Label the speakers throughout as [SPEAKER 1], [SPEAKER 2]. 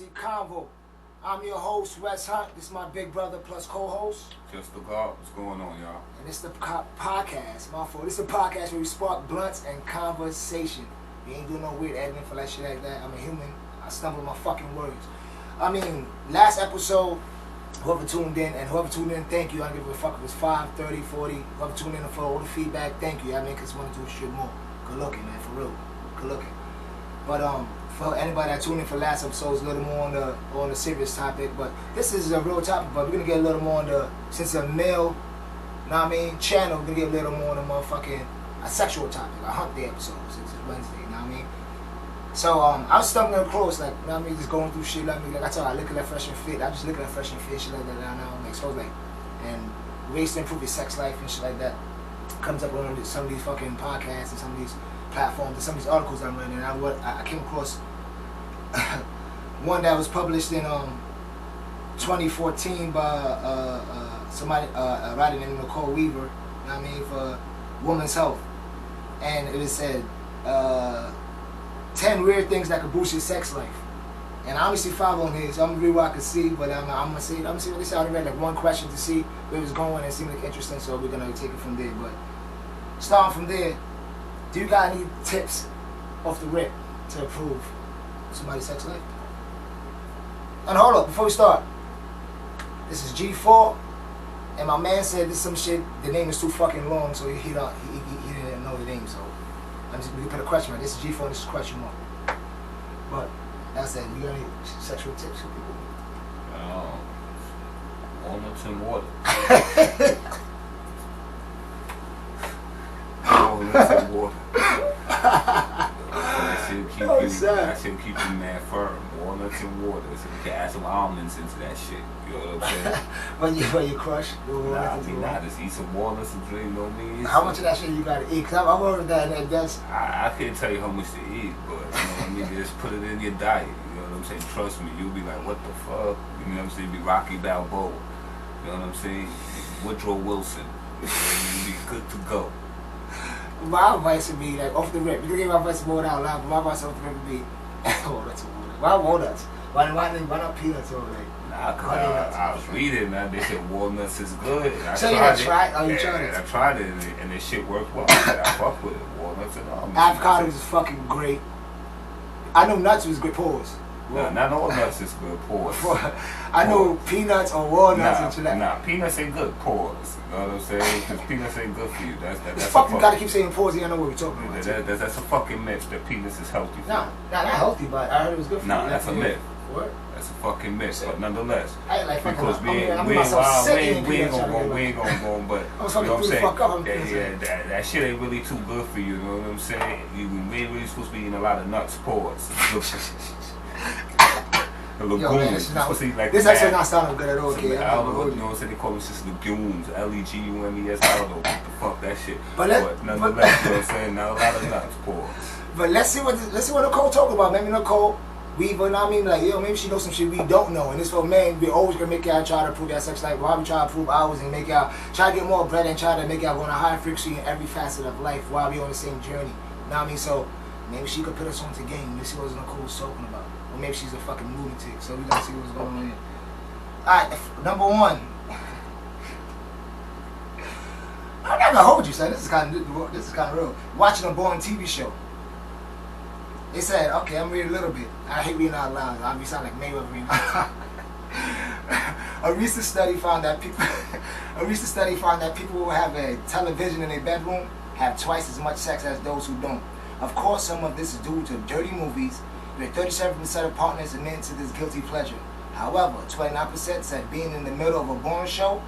[SPEAKER 1] H.F.C Convo. I'm your host, Wes Hunt. This is my big brother plus co-host.
[SPEAKER 2] JUSS DA GOD. What's going on, y'all?
[SPEAKER 1] And it's the podcast. My fault. This is a podcast where we spark blunts and conversation. We ain't doing no weird editing for that shit like that. I'm a human. I stumble on my fucking words. I mean, last episode, whoever tuned in, thank you. I don't give a fuck if it's 5, 30, 40. Whoever tuned in for all the feedback, thank you. I mean, because I want to do shit more. Good looking, man, for real. Good looking. But for anybody that tuned in for last episode, it's a little more on the serious topic. But this is a real topic. But we're gonna get a little more on the, since it's a male, channel. We're gonna get a little more on the motherfucking a sexual topic, a hump day episode since it's Wednesday. You know what I mean? So I was stumbling across, like, you know what I mean, just going through shit. Like I tell you, I look at that fresh and fit. I just look at that fresh and fit, shit like that. And I'm like, so like, and ways to improve your sex life and shit like that comes up on some of these fucking podcasts and some of these platforms and some of these articles I'm reading. And I came across one that was published in 2014 by somebody, a writer named Nicole Weaver, you know what I mean, for Women's Health. And it said 10 weird things that could boost your sex life. And I only see 5 on here, so I'm gonna read what I can see, but I'm gonna see what they say. I already read like one question to see where it was going, and it seemed like interesting, so we're gonna take it from there. But starting from there, do you got any tips off the rip to improve somebody's sex life? And hold up, before we start, this is G4, and my man said this is some shit, the name is too fucking long, so he didn't know the name, so I'm just gonna put a question mark. This is G4, this is question mark. But that's it. You got any sexual tips for people?
[SPEAKER 2] Walnuts and water. Walnuts and water. That should keep you mad firm. Walnuts and water. So you can add some almonds into that shit. You know what I'm saying?
[SPEAKER 1] when you crush.
[SPEAKER 2] Just eat some walnuts and drink no means.
[SPEAKER 1] How much of that shit you gotta eat? Cause I've heard that and that's.
[SPEAKER 2] I can't tell you how much to eat, but you know what I mean. Just put it in your diet. You know what I'm saying? Trust me, you'll be like, what the fuck? You know what I'm saying? You'll be Rocky Balboa. You know what I'm saying? Woodrow Wilson. You'll be good to go.
[SPEAKER 1] My advice would be, like, off the rip. You can give my advice more out loud, but my advice off the rip would be, walnuts. Why walnuts? Why not peanuts or like?
[SPEAKER 2] Nah, cause I was reading, man. They said walnuts is good.
[SPEAKER 1] So you tried it? Oh, you tried it?
[SPEAKER 2] I tried it, and this shit worked well. I fuck with it. Walnuts and almonds.
[SPEAKER 1] Avocados is fucking great. I know nuts was good. Pause.
[SPEAKER 2] Nah, not all nuts is good. Pause.
[SPEAKER 1] I know peanuts or walnuts and shit like that.
[SPEAKER 2] Nah, peanuts ain't good. Pause. You know what I'm saying? Because peanuts ain't good for you. That's
[SPEAKER 1] fuck, you gotta keep saying pause. You don't know what we're talking about.
[SPEAKER 2] That's a fucking myth that peanuts is healthy for you.
[SPEAKER 1] Nah, not healthy, but I heard it was good for you.
[SPEAKER 2] Nah, that's a myth.
[SPEAKER 1] What?
[SPEAKER 2] That's a fucking myth, but nonetheless.
[SPEAKER 1] I ain't like
[SPEAKER 2] because we ain't gonna go, but you know what I'm saying? That shit ain't really too good for you, you know what I'm saying? We ain't really supposed to be eating a lot of nuts, pause. The legumes.
[SPEAKER 1] This actually not sounding good at all, kid.
[SPEAKER 2] You know what I'm saying? They call this just legumes, legumes. I don't know what the fuck that shit. But nonetheless, you know what I'm saying? Not a lot of nuts, pause.
[SPEAKER 1] But let's see what Nicole talk about. Maybe Nicole Weaver, I mean, like, yo, maybe she knows some shit we don't know. And this for men, we always gonna make y'all try to improve your sex life. Why we try to improve ours and make y'all try to get more bread and try to make y'all go on a higher frequency in every facet of life while we on the same journey. You know what I mean? So maybe she could put us on to game. Let's see what Nicole's talking about. Or maybe she's a fucking lunatic. So we gotta see what's going on here. Alright, number 1. I'm not gonna hold you, son. This is kind of real. Watching a boring TV show. They said, okay, I'm reading a little bit. I hate reading out loud. I'll be sounding like Mayweather reading. A recent study found that people who have a television in their bedroom have twice as much sex as those who don't. Of course, some of this is due to dirty movies, where 37% of partners admit to this guilty pleasure. However, 29% said being in the middle of a boring show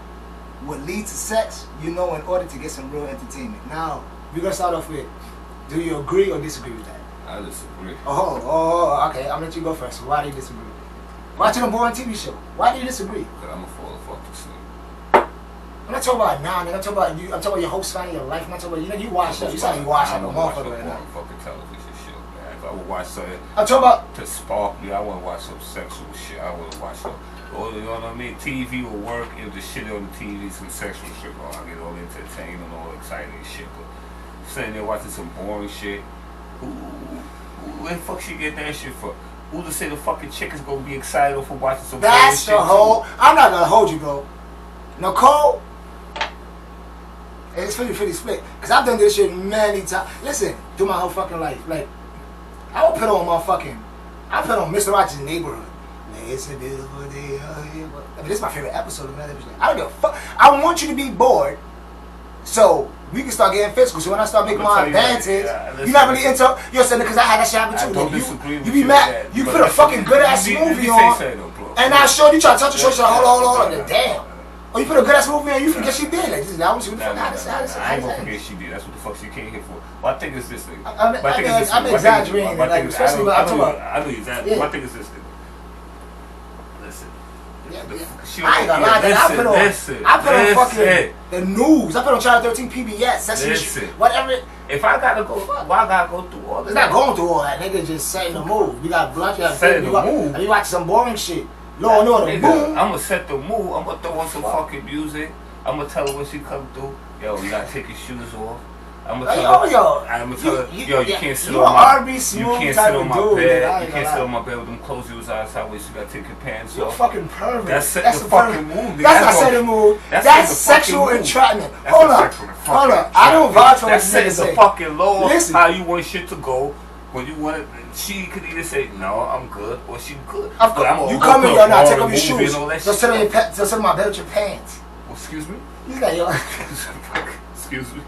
[SPEAKER 1] would lead to sex, in order to get some real entertainment. Now, we're gonna start off with, do you agree or disagree with that?
[SPEAKER 2] I disagree.
[SPEAKER 1] Oh, okay. I'm gonna let you go first. So why do you disagree? Watching a boring TV show. Why do you disagree?
[SPEAKER 2] Because I'm gonna fall the fuck asleep.
[SPEAKER 1] I'm not talking about now, nigga. I'm talking about you. I'm talking about your whole span of your life. I'm not talking about you watch that. You sound like you watch like a motherfucker right now.
[SPEAKER 2] Fucking television shit, man. If I would watch something,
[SPEAKER 1] I'm talking about
[SPEAKER 2] to spark me. I wouldn't watch some sexual shit. I wouldn't watch some. You know what I mean? TV will work if the shit on the TV some sexual shit. I get all entertained and all exciting shit, but sitting there watching some boring shit. Where the fuck she get that shit for? Who to say the fucking chick is gonna be excited for watching some
[SPEAKER 1] That's
[SPEAKER 2] shit
[SPEAKER 1] the whole.
[SPEAKER 2] too?
[SPEAKER 1] I'm not gonna hold you, bro. Nicole, it's 50-50 split. Cause I've done this shit many times. Listen, through my whole fucking life, like I would put on I put on Mr. Rogers' Neighborhood. It's a beautiful day out here. I mean, this is my favorite episode of another. I don't give a fuck. I want you to be bored, so we can start getting physical. So when I start making my advances, you're not really into. You're saying because I had that shit happen too.
[SPEAKER 2] Don't disagree with
[SPEAKER 1] you be mad. You put a fucking good ass movie on, and I showed you try to touch the show. She's like, hold on. Damn. Or you put a good ass movie on, you forget she did. Like, this is not what she fuck.
[SPEAKER 2] I ain't gonna forget she did. That's what the fuck she came here for. Well, I think it's this thing.
[SPEAKER 1] I'm exaggerating, like, especially when I'm talking about.
[SPEAKER 2] I know exactly. I think it's this thing. Listen.
[SPEAKER 1] I ain't gonna lie, I put on fucking the news. I put on Channel 13 PBS. Sesame whatever.
[SPEAKER 2] If I gotta go, why I gotta go through all this?
[SPEAKER 1] It's not going through all that. Nigga just setting the mood. You got blunt, you got
[SPEAKER 2] setting the mood.
[SPEAKER 1] And you watch some boring shit. No, boom.
[SPEAKER 2] I'm gonna set the mood. I'm gonna throw on some fucking music. I'm gonna tell her when she come through. Yo, you gotta take your shoes off. I'm gonna tell her. Yo, you can't sit on my bed. You can't sit on my bed. You can't sit on my bed with them clothes you was outside with. You gotta take your pants off.
[SPEAKER 1] You're fucking pervert.
[SPEAKER 2] That's setting the fucking mood.
[SPEAKER 1] That's not setting the mood. That's sexual entrapment. Hold up. I don't vouch for what this nigga say.
[SPEAKER 2] That's setting the fucking law. How you want shit to go. When you want it, she could either say, no, I'm good, or she good.
[SPEAKER 1] You come in here now, take off your shoes. Just sit on my bed with your pants.
[SPEAKER 2] Excuse me?
[SPEAKER 1] You got your...
[SPEAKER 2] Excuse me?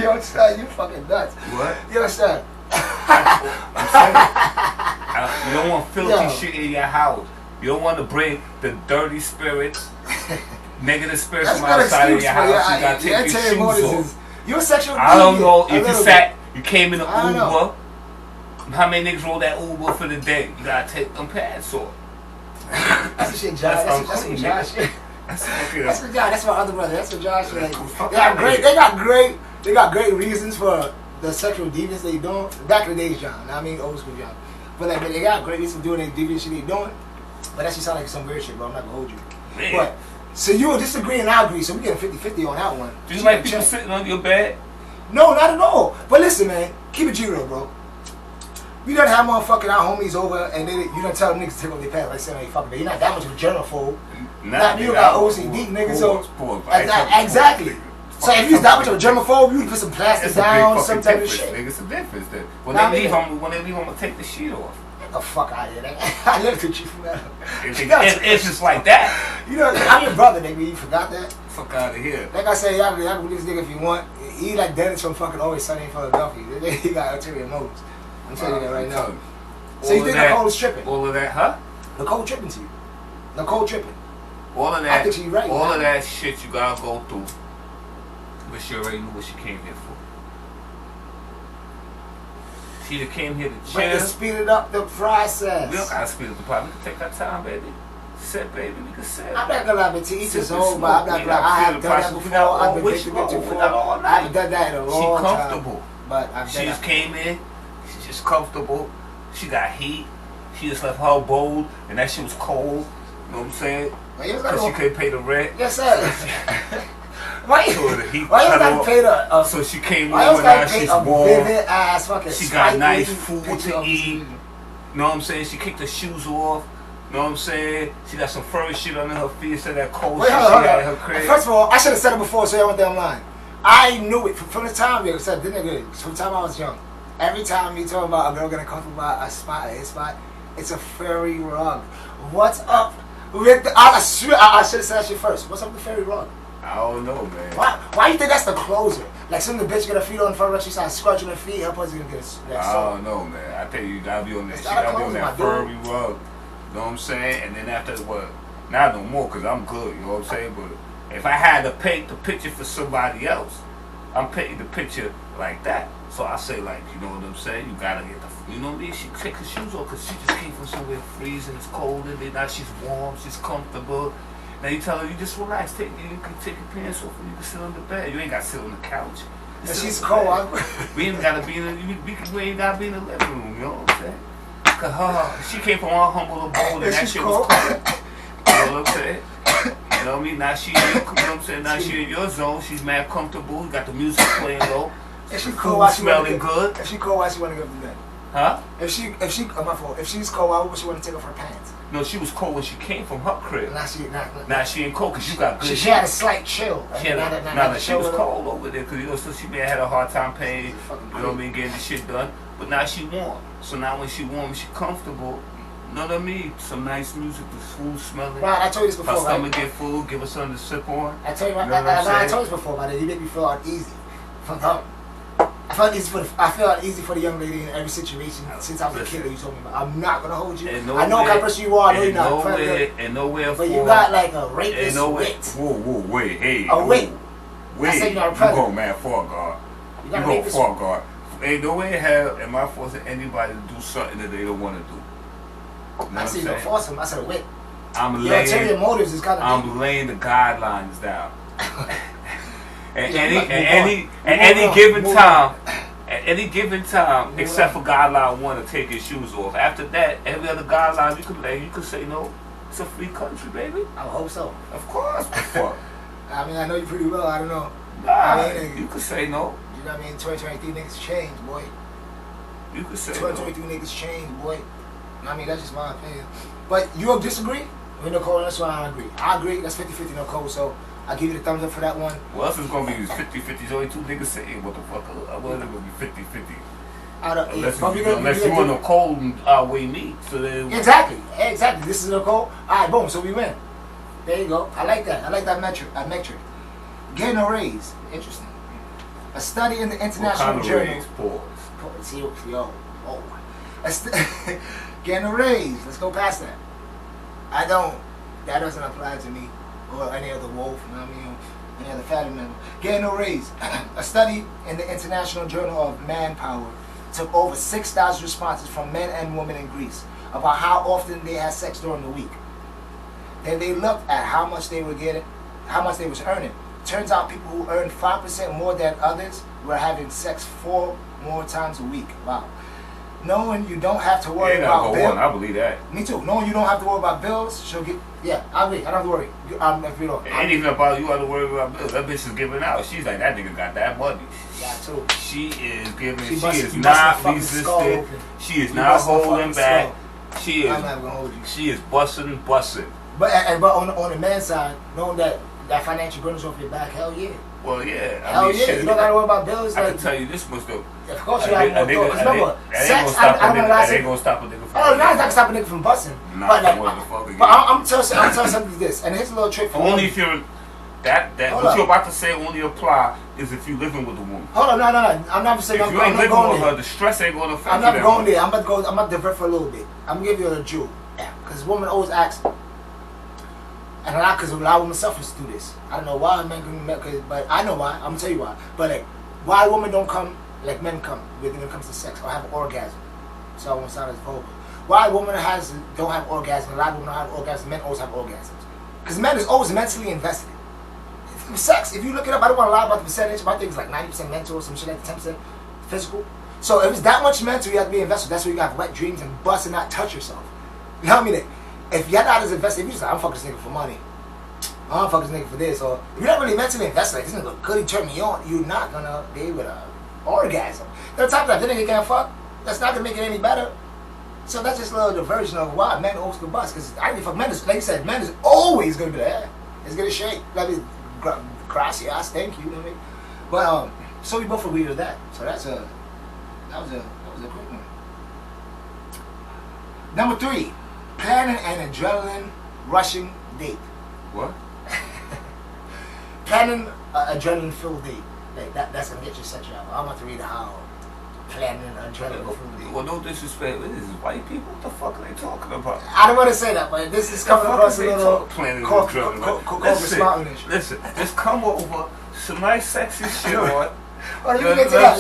[SPEAKER 1] Yo, son, you fucking nuts.
[SPEAKER 2] What?
[SPEAKER 1] Yo, son.
[SPEAKER 2] I'm saying, you don't want filthy shit in your house. You don't want to bring the dirty spirits, negative spirits from outside of your house. You gotta take your shoes off.
[SPEAKER 1] You're a sexual
[SPEAKER 2] I don't know if you came in an Uber. How many niggas roll that Uber for the day? You gotta take them pants off.
[SPEAKER 1] That's the shit, Josh. That's what Josh shit. That's what Josh. That's my other brother. That's what Josh shit. They got great reasons for the sexual deviance they doing. Back in the days, John. I mean, old school John. But like, they got great reasons for doing the deviant shit they doing. But that shit sound like some weird shit, bro. I'm not gonna hold you.
[SPEAKER 2] Man.
[SPEAKER 1] But so you will disagree and I agree. So we get a 50-50 on that one.
[SPEAKER 2] Do you like people sitting on your bed?
[SPEAKER 1] No, not at all. But listen, man, keep it G-real, bro. We done have motherfucking our homies over and you done tell them niggas to take off their pants like saying, hey, fucking, you're not that much of a germaphobe. You got OCD, nigga, so... Exactly. So if you that much of a germaphobe, you put some plastic down, some type of shit.
[SPEAKER 2] It's a difference then. When they leave, I'm gonna take the sheet off.
[SPEAKER 1] Get the fuck out of here, nigga. I looked at you for that.
[SPEAKER 2] It's just like that.
[SPEAKER 1] You know, I'm your brother, nigga. You forgot that?
[SPEAKER 2] Fuck out of here.
[SPEAKER 1] Like I said, y'all can believe this nigga if you want. He like Dennis from fucking Always Sunny in Philadelphia. He got ulterior motives. I'm telling you that right now. So you think Nicole is tripping?
[SPEAKER 2] All of that, huh?
[SPEAKER 1] Nicole tripping to you. Nicole tripping.
[SPEAKER 2] All of that.
[SPEAKER 1] I think she's right.
[SPEAKER 2] All of that shit you gotta go through. But she already knew what she came here for. She either came here to chill.
[SPEAKER 1] But you speeded up the process.
[SPEAKER 2] We don't gotta speed up the process. We can take our time, baby. Sit, baby. We can sit.
[SPEAKER 1] I'm not gonna lie, but to each his own, but I'm not gonna lie. I have done that before. I've been victim to before. I haven't done that in a long time.
[SPEAKER 2] She comfortable.
[SPEAKER 1] But I've
[SPEAKER 2] she just came in. She's just comfortable. She got heat. She just left her bowl, and that shit was cold. You know what I'm saying? Because she couldn't pay the rent.
[SPEAKER 1] Yes, sir. Why you gotta pay the
[SPEAKER 2] so she came over now, she's warm.
[SPEAKER 1] Ass fucking
[SPEAKER 2] she got nice food to eat. You know what I'm saying? She kicked her shoes off. You know what I'm saying? She got some furry shit under her feet, so that cold shit she got in her crib.
[SPEAKER 1] First of all, I should have said it before so I went down line. I knew it from the time from the time I was young. Every time you talk about a girl getting comfortable by a spot, it's a fairy rug. What's up with the, I should have said that shit first. What's up with the fairy rug?
[SPEAKER 2] I don't know, man.
[SPEAKER 1] Why you think that's the closer? Like some of the bitch get her feet on the front, she starts scratching her feet, her pussy gonna get
[SPEAKER 2] I don't know, man. I tell you, you gotta be on that shit. You gotta be on that furry rug. You know what I'm saying? And then after what? Not no more, cause I'm good. You know what I'm saying? But if I had to paint the picture for somebody else, I'm painting the picture like that. So I say, like, you know what I'm saying? You gotta get the, you know what I mean? She take her shoes off because she just came from somewhere freezing, it's cold, and now she's warm, she's comfortable. Now you tell her, you just relax, you can take your pants off and you can sit on the bed. You ain't gotta sit on the couch.
[SPEAKER 1] And she's cold.
[SPEAKER 2] We ain't gotta be in the, we ain't gotta be in the living room, you know what I'm saying? Cause she came from our humble abode and that shit was cold. You know what I'm saying? You know what I mean? Now she, you know what I'm saying? Now she in your zone, she's mad comfortable, you got the music playing low.
[SPEAKER 1] And she cool while she
[SPEAKER 2] smelling good.
[SPEAKER 1] And she cool while she wanna go to bed.
[SPEAKER 2] Huh?
[SPEAKER 1] If my fault. If she's cold, why would she want to take off her pants?
[SPEAKER 2] No, she was cold when she came from her crib.
[SPEAKER 1] Now
[SPEAKER 2] she ain't cold because you got good.
[SPEAKER 1] She had a slight chill.
[SPEAKER 2] She was cold over there because so she may have had a hard time paying. You know what I mean, getting the shit done. But now she warm. So now when she warm, she comfortable. You know what I mean? Some nice music, the food smelling.
[SPEAKER 1] Right, I told you this before.
[SPEAKER 2] Her stomach get full, give her something to sip on.
[SPEAKER 1] I told you, I told you this before, but you make me feel uneasy. I feel uneasy for the young lady in every situation since I was a kid that you told me about. I'm not gonna hold you. I know what kind of person you are. I know you're not. But you got like a rapist wit.
[SPEAKER 2] Whoa, wait, hey.
[SPEAKER 1] A wit.
[SPEAKER 2] Wait,
[SPEAKER 1] I said you're not a
[SPEAKER 2] you
[SPEAKER 1] predator.
[SPEAKER 2] go mad for guard.
[SPEAKER 1] You go
[SPEAKER 2] for guard. Ain't no way in hell am I forcing anybody to do something that they don't want to do. You know
[SPEAKER 1] I said you don't force them. I said a wit.
[SPEAKER 2] I'm laying the guidelines down. At any given time, except for guideline 1 to take his shoes off. After that, every other guideline you could say no. It's a free country, baby.
[SPEAKER 1] I hope so.
[SPEAKER 2] Of course. Fuck.
[SPEAKER 1] I mean, I know you pretty well. I don't know.
[SPEAKER 2] You could say no.
[SPEAKER 1] You know what I mean? 2023 niggas change, boy.
[SPEAKER 2] You could say
[SPEAKER 1] 2023 niggas change, boy. I mean, that's just my opinion. But you don't disagree? With Nicole, that's why I agree. I agree. That's 50-50 Nicole, so I'll give you the thumbs up for that one.
[SPEAKER 2] Well, else it's going to be 50-50. There's only 2 niggas saying, what the fuck? Well, it's going to be 50-50. Unless you want Nicole and outweigh me. So
[SPEAKER 1] exactly. This is Nicole. All right, boom. So we win. There you go. I like that. I like that metric. Getting a raise. Interesting. A study in the International Journal. See, yo. Getting a raise. Let's go past that. That doesn't apply to me or any other wolf, you know what I mean? Any other family member. Getting a raise. A study in the International Journal of Manpower took over 6,000 responses from men and women in Greece about how often they had sex during the week. Then they looked at how much they were getting, how much they was earning. Turns out people who earned 5% more than others were having sex 4 more times a week. Wow. Knowing you don't have to worry about bills.
[SPEAKER 2] I believe that.
[SPEAKER 1] Me too. Knowing you don't have to worry about bills, she'll get. Yeah, I agree. I don't have to worry.
[SPEAKER 2] It ain't even about you have to worry about bills. That bitch is giving out. She's like, that nigga got that money.
[SPEAKER 1] Yeah, too.
[SPEAKER 2] She is giving. She is not resisting. She is not holding back. She is.
[SPEAKER 1] I'm not gonna hold you.
[SPEAKER 2] She is busting.
[SPEAKER 1] But on the man's side, knowing that financial burden's off your back, hell yeah.
[SPEAKER 2] Well, yeah.
[SPEAKER 1] Hell yeah. You don't gotta worry about bills.
[SPEAKER 2] I can tell you this much though.
[SPEAKER 1] Of course you have more bills. Because remember, sex, I
[SPEAKER 2] ain't gonna stop a nigga from.
[SPEAKER 1] Oh, no, it's not gonna stop a nigga from busting. But I'm telling something this, and here's a little trick for
[SPEAKER 2] only if you're that what you're about to say only apply is if you living with a woman.
[SPEAKER 1] Hold on, no. I'm not saying
[SPEAKER 2] if you ain't living with her, the stress ain't gonna affect you.
[SPEAKER 1] I'm not going there. I'm about to divert for a little bit. I'm gonna give you a jewel. Yeah, because women always ask. And because a lot of women suffers through this. I don't know why men can, but I know why. I'm gonna tell you why. But like, why women don't come like men come when it comes to sex or have an orgasm. So I won't sound as vulgar. Why women don't have orgasm? A lot of women don't have orgasms. Men always have orgasms. Because men is always mentally invested. Sex, if you look it up, I don't want to lie about the percentage. My thing is like 90% mental or some shit like 10% physical. So if it's that much mental, you have to be invested. That's why you have wet dreams and bust and not touch yourself. You know what I mean? If you're not as invested, if you're just like, I'm fucking this nigga for money, I'm fucking this nigga for this, or if you're not really mentally invested, like this nigga look good, he turned me on, you're not gonna be able to orgasm. The top of that, if nigga can't fuck, that's not gonna make it any better. So that's just a little diversion of why men always could bust. Because I think fuck men is, like you said, men is always gonna be there. It's gonna shake. Like gracias, thank you, you know what I mean? But so we both agree with that. So that was a quick one. Number 3. Planning an adrenaline rushing date.
[SPEAKER 2] What?
[SPEAKER 1] Planning an adrenaline filled date. Like that's gonna get you such out. I want to read how planning an adrenaline filled date.
[SPEAKER 2] Well, no disrespect. This is white people. What the fuck are they talking about?
[SPEAKER 1] I don't want to say that, but this is coming across a little corporate smartness.
[SPEAKER 2] Listen, just come over some nice sexy shit on.
[SPEAKER 1] Oh, you can get to that.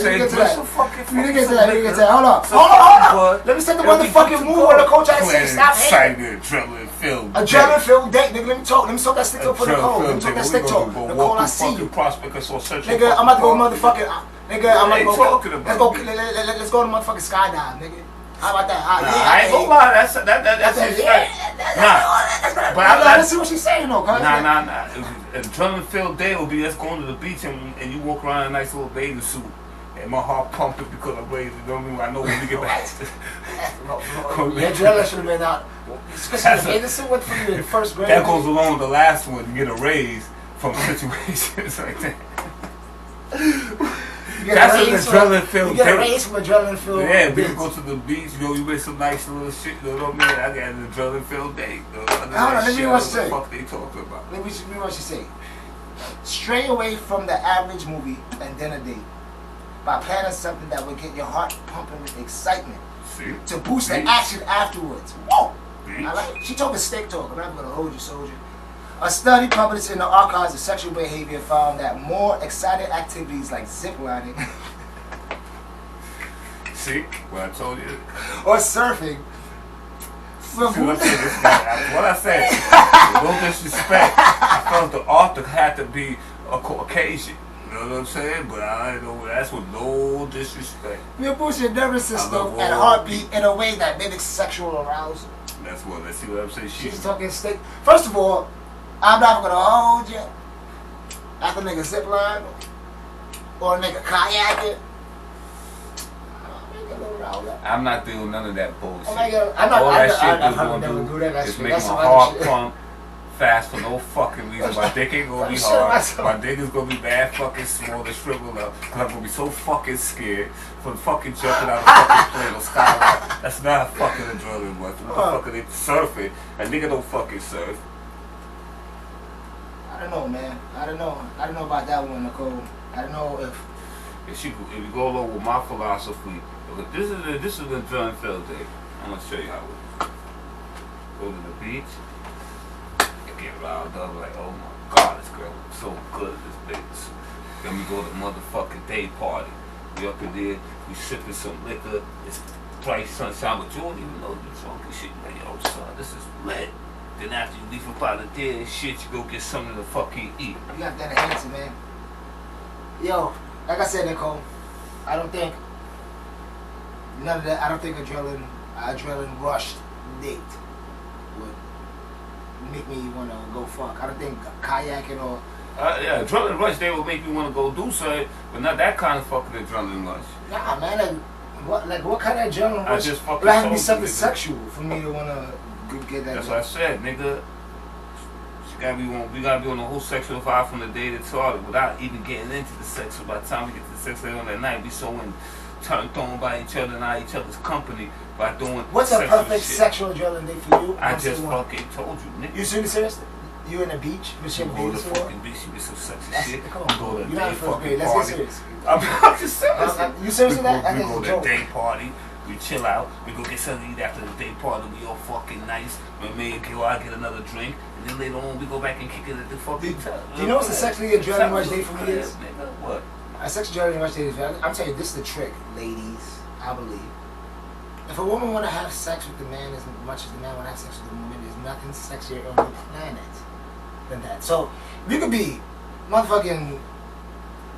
[SPEAKER 1] Hold on. Let me set the motherfucking move where the coach I say stop hating. Adrenaline filled date, nigga. Let me talk that stick talk for Nicole. Let me talk that stick talk. Nicole, I see you. Nigga, I'm about to go motherfucking. Nigga, I'm about to go. Let's go to motherfucking skydive, nigga. How about that?
[SPEAKER 2] I ain't gonna lie. That's his right. Nah, but
[SPEAKER 1] let's see what she's saying though.
[SPEAKER 2] Nah. Adrenaline filled day will be let's go to the beach and you walk around in a nice little bathing suit and my heart pumping because I'm raised. You know what I mean? I know when we get back.
[SPEAKER 1] Your adrenaline should have been out. This went from the first grade.
[SPEAKER 2] That goes along with the last one. You get a raise from situations like that. That's an adrenaline filled.
[SPEAKER 1] You get a raise from adrenaline filled.
[SPEAKER 2] Yeah, we can go to the beach. You know, you make some nice little shit. You know what I mean? I got an adrenaline filled day.
[SPEAKER 1] I don't know. Let me what you say.
[SPEAKER 2] What the fuck they talking about?
[SPEAKER 1] Let me what you say. Stray away from the average movie and dinner date by planning something that would get your heart pumping with excitement.
[SPEAKER 2] See?
[SPEAKER 1] To boost the action afterwards. Whoa! I like it. She talking steak talk. I'm not gonna hold you, soldier. A study published in the Archives of Sexual Behavior found that more exciting activities like ziplining
[SPEAKER 2] see what I told you?
[SPEAKER 1] Or surfing.
[SPEAKER 2] See what I said. No disrespect. I felt the author had to be a Caucasian. You know what I'm saying? But I know that's with no disrespect.
[SPEAKER 1] You boost your nervous system and heartbeat in a way that mimics sexual arousal.
[SPEAKER 2] That's what. Let's see what I'm saying.
[SPEAKER 1] She's talking steak. First of all, I'm not gonna hold you. After a nigga zipline or a nigga kayaking.
[SPEAKER 2] I'm not doing none of that bullshit.
[SPEAKER 1] Oh my God.
[SPEAKER 2] All that shit is gonna do is make my heart pump fast for no fucking reason. My dick ain't gonna be hard. My dick is gonna be bad fucking small and shrivel up. Cause I'm gonna be so fucking scared from fucking jumping out of fucking plane or skyline. That's not a fucking adrenaline rush. What the fuck are they surfing? A nigga don't fucking surf.
[SPEAKER 1] I don't know, man. I don't know about that one, Nicole. I don't know if
[SPEAKER 2] you go along with my philosophy, look, this is an adrenaline filled day. I'm gonna show you how it is. Go to the beach, get riled up like, oh my God, this girl looks so good at this bitch. Then we go to motherfucking day party. We up in there, we sipping some liquor. It's bright sunshine, but you don't even know you're drunk and shit. Like, yo, son, this is lit. Then after you leave up out of there and shit, you go get something to fucking eat.
[SPEAKER 1] You got that answer, man. Yo, like I said, Nicole, I don't think none of that. I don't think adrenaline rushed date would make me want to go fuck. I don't think kayaking or
[SPEAKER 2] yeah, adrenaline rush they will make you want to go do something, but not that kind of fucking adrenaline rush.
[SPEAKER 1] Nah, man. What kind of adrenaline rush?
[SPEAKER 2] I just fucking.
[SPEAKER 1] It has to be something sexual for me to want to get that.
[SPEAKER 2] That's what I said, nigga. We gotta be on the whole sexual vibe from the day that started without even getting into the sex. So by the time we get to the sex later on that night, we so turned on by each other and not each other's company by doing.
[SPEAKER 1] What's a perfect sexual adrenaline day for you?
[SPEAKER 2] I just fucking told you, nigga.
[SPEAKER 1] You serious? You in the beach?
[SPEAKER 2] You go to the fucking beach, you get some sexy shit.
[SPEAKER 1] Come on,
[SPEAKER 2] go to
[SPEAKER 1] you're not in first grade. Let's get serious.
[SPEAKER 2] I'm just serious.
[SPEAKER 1] You serious with that?
[SPEAKER 2] We go to the day party. We chill out. We go get something to eat after the day party. We all fucking nice. When me and go out, get another drink, and then later on we go back and kick it at the fucking.
[SPEAKER 1] Do you know what's a sexually adrenaline rush day for me is?
[SPEAKER 2] What?
[SPEAKER 1] A sexual adrenaline rush day is. I'm telling you, this is the trick, ladies. I believe. If a woman want to have sex with the man as much as the man want to have sex with the woman, there's nothing sexier on the planet than that. So you could be motherfucking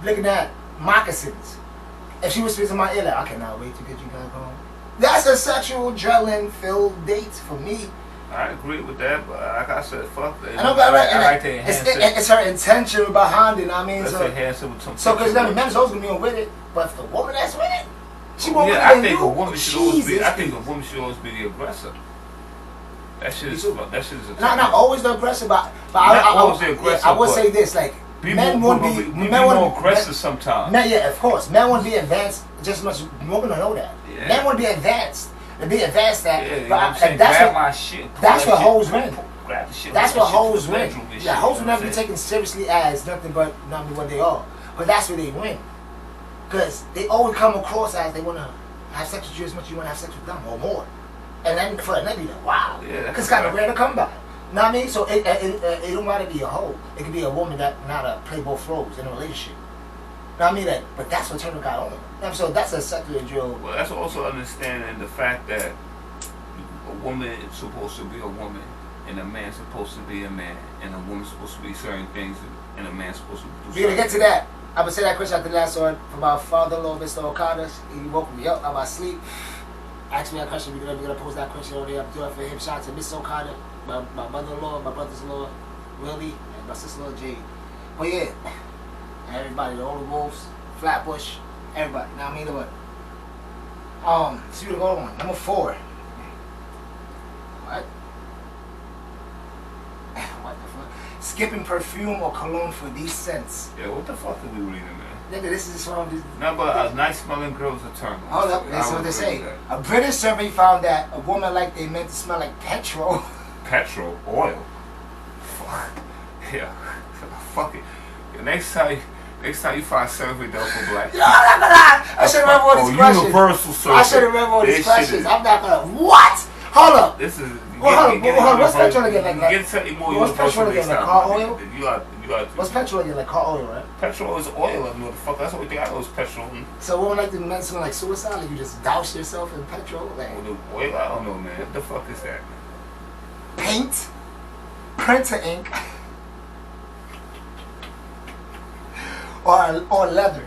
[SPEAKER 1] looking at moccasins. If she was speaking to my ear, like, I cannot wait to get you back home. That's a sexual adrenaline-filled date for me.
[SPEAKER 2] I agree with that, but like I said, fuck that.
[SPEAKER 1] I like to enhance it. It's her intention behind it. I mean,
[SPEAKER 2] let's enhance it with some.
[SPEAKER 1] So, because the man's always gonna be on with it, but if the woman that's with it, she won't.
[SPEAKER 2] Yeah, I think a woman should always be. I think a woman should always be the aggressor. That shit is.
[SPEAKER 1] Not always the aggressor, but
[SPEAKER 2] always the aggressor.
[SPEAKER 1] I would say this, like. Men won't be
[SPEAKER 2] more aggressive sometimes.
[SPEAKER 1] Men, yeah, of course. Men won't be advanced just as much. Women don't know that.
[SPEAKER 2] Yeah.
[SPEAKER 1] Men won't be advanced. They be advanced that.
[SPEAKER 2] Yeah, you know what I'm saying? Grab my shit.
[SPEAKER 1] That's what hoes win.
[SPEAKER 2] Grab the shit.
[SPEAKER 1] That's what hoes win. Yeah, hoes will never
[SPEAKER 2] be
[SPEAKER 1] be taken seriously as nothing but not what they are. But that's where they win. Because they always come across as they want to have sex with you as much as you want to have sex with them or more. And then for a nigga, be like, wow.
[SPEAKER 2] Yeah,
[SPEAKER 1] because it's kind of rare to come by. Know what I mean? So it don't matter to be a hoe. It could be a woman that not to play both roles in a relationship. Know what I mean? Like, but that's what turned the guy on. So that's a sexual drill.
[SPEAKER 2] Well, that's also understanding the fact that a woman is supposed to be a woman, and a man's supposed to be a man, and a woman's supposed to be certain things, and a man's supposed to do.
[SPEAKER 1] We're gonna get to that. I'm gonna say that question after the last one from my father-in-law, Mr. Okada. He woke me up out of my sleep. Asked me that question. We're gonna pose that question over there. I'm doing it for him. Shout out to Mr. Okada. My mother-in-law, my brother-in-law, Willie, and my sister-in-law, Jade. But yeah, everybody, all the wolves, Flatbush, Everybody. Now I mean what? So you go on. Number 4. What? What the fuck? Skipping perfume or cologne for these scents.
[SPEAKER 2] Yeah, what the fuck are we reading, man?
[SPEAKER 1] Nigga, this is from this.
[SPEAKER 2] No, but a nice smelling girl's a turn.
[SPEAKER 1] Hold up, that's what they say. A British survey found that a woman like they meant to smell like petrol.
[SPEAKER 2] Petrol? Oil? Fuck. Yeah. Fuck it. Next time you find a survey done for black people.
[SPEAKER 1] No, I'm not gonna lie. I should remember all these questions.
[SPEAKER 2] Universal survey.
[SPEAKER 1] I should remember all these questions. I'm not gonna. What? Hold up.
[SPEAKER 2] This is.
[SPEAKER 1] Hold up. What's petrol again? Like
[SPEAKER 2] get something more.
[SPEAKER 1] What's petrol again? Like car oil?
[SPEAKER 2] You got.
[SPEAKER 1] What's petrol again? Like car oil, right?
[SPEAKER 2] Petrol is oil, motherfucker. That's the only thing I know is petrol.
[SPEAKER 1] So women like to men smell like suicide? Like you just douse yourself in petrol? Like
[SPEAKER 2] the oil? I don't know, man. What the fuck is that?
[SPEAKER 1] Paint, printer ink, or leather.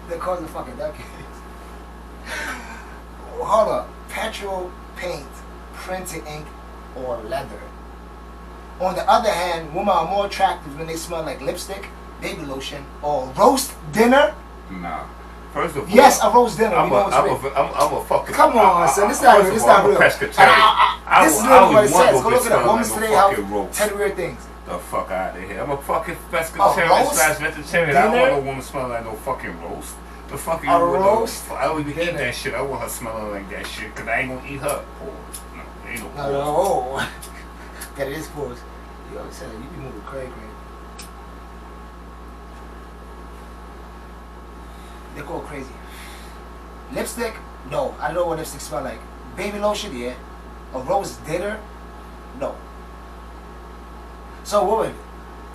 [SPEAKER 1] They're causing fucking decades. Hold up. Petrol, paint, printing ink, or leather. On the other hand, women are more attractive when they smell like lipstick, baby lotion, or roast dinner.
[SPEAKER 2] Nah. First of all,
[SPEAKER 1] yes, a roast dinner.
[SPEAKER 2] I'm a fucking.
[SPEAKER 1] Come on, son. This not real. This not real. This is literally what it says. Go look at it. Women's Today Health. 10 weird things.
[SPEAKER 2] The fuck out of here. I'm a fucking pescatarian/vegetarian. I don't want no woman smelling like no fucking roast. The fuck you roast? I don't even eat that shit. I want her smelling like that shit because I ain't gonna eat her. Pause. No, ain't no pause.
[SPEAKER 1] No. That is pause. You always said you be moving crazy. They go crazy. Lipstick? No. I don't know what lipstick smell like. Baby lotion? Yeah. A rose dinner? No. So woman,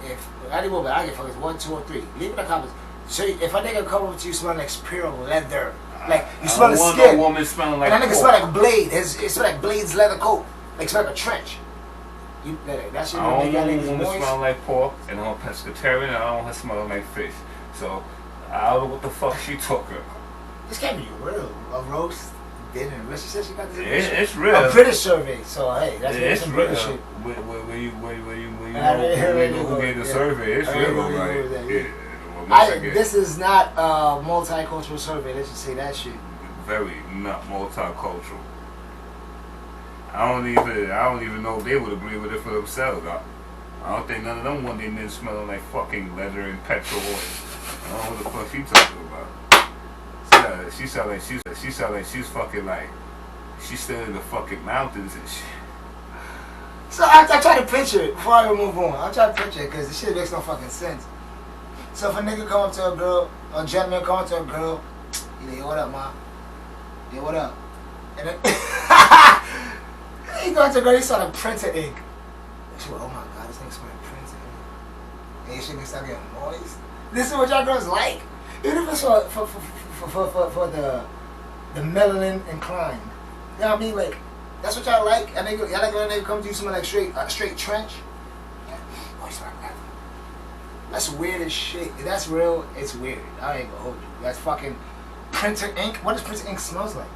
[SPEAKER 1] if any woman, I get fuckers 1, 2, or 3. Leave in the comments. So if a nigga come up to you smelling like pure leather, like you smell the skin,
[SPEAKER 2] a woman smelling like
[SPEAKER 1] and that nigga smell like Blade. It smell like Blade's leather coat, like smell like a trench. You that shit.
[SPEAKER 2] I don't want a woman smelling like pork, and I'm a pescatarian, and I don't want her smelling like fish. So I don't know what the fuck she talking about.
[SPEAKER 1] This can't be real. A roast dinner. She said she got this.
[SPEAKER 2] It's real.
[SPEAKER 1] A British survey. So hey, that's some British shit.
[SPEAKER 2] Where you know who gave the survey? It's real, right? Yeah.
[SPEAKER 1] This is not a multicultural survey. Let's just say that shit.
[SPEAKER 2] Very not multicultural. I don't even know if they would agree with it for themselves. I don't think none of them want their men smelling like fucking leather and petrol oil. I don't know what the fuck she talking about. She sound like she's fucking like she's still in the fucking mountains and shit.
[SPEAKER 1] So I try to picture it before I move on. I try to picture it because the shit makes no fucking sense. So if a nigga come up to a girl, or a gentleman come up to a girl, you know, yo, what up, ma? Yo, what up? And then he go up to a girl, he saw the printer ink. And she went, oh my god, this nigga smelling printer ink. And she can start getting moist. This is what y'all girls like. Even if it's for the melanin inclined. You know what I mean? Like, that's what y'all like? Y'all like when a nigga come to you smelling like straight trench? Yeah. Oh, you smell like that. That's weird as shit. If that's real, it's weird. I ain't gonna hold you. That's fucking printer ink. What does printer ink smells like?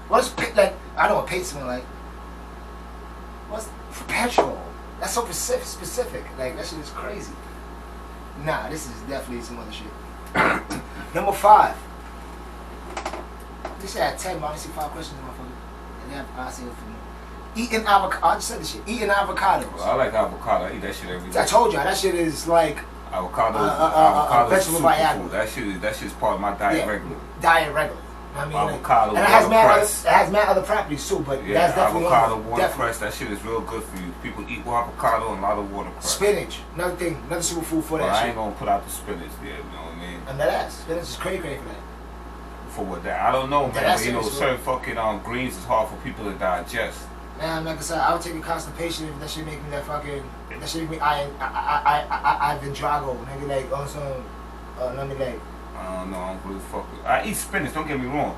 [SPEAKER 1] What does like? I know what paint smell like. What's petrol? That's so specific. Like that shit is crazy. Nah, this is definitely some other shit. Number 5. This shit had 10, but I only see 5 questions in my phone. And then I see it for me. Eating avocado. I just said this shit. Eating avocados.
[SPEAKER 2] Well, I like avocado. I eat that shit every day.
[SPEAKER 1] I told y'all that shit is like
[SPEAKER 2] avocado is
[SPEAKER 1] vegetable Viagra.
[SPEAKER 2] That shit's part of my diet regularly.
[SPEAKER 1] Diet regularly. I mean,
[SPEAKER 2] avocado.
[SPEAKER 1] And it has mad other properties too, but
[SPEAKER 2] yeah,
[SPEAKER 1] that's definitely
[SPEAKER 2] avocado watercress. That shit is real good for you. People eat avocado and a lot of watercress.
[SPEAKER 1] Spinach, another superfood for that shit.
[SPEAKER 2] I ain't gonna put out the spinach there. You know what I mean?
[SPEAKER 1] And that spinach is crazy for that.
[SPEAKER 2] For what that? I don't know, man. But, you know, certain fucking greens is hard for people to digest.
[SPEAKER 1] Man, like I said, I would take a constipation if that shit make me that shit make me Ivan Drago, nigga, like on some let me like.
[SPEAKER 2] I don't know, I don't really fuck with it. I eat spinach, don't get me wrong.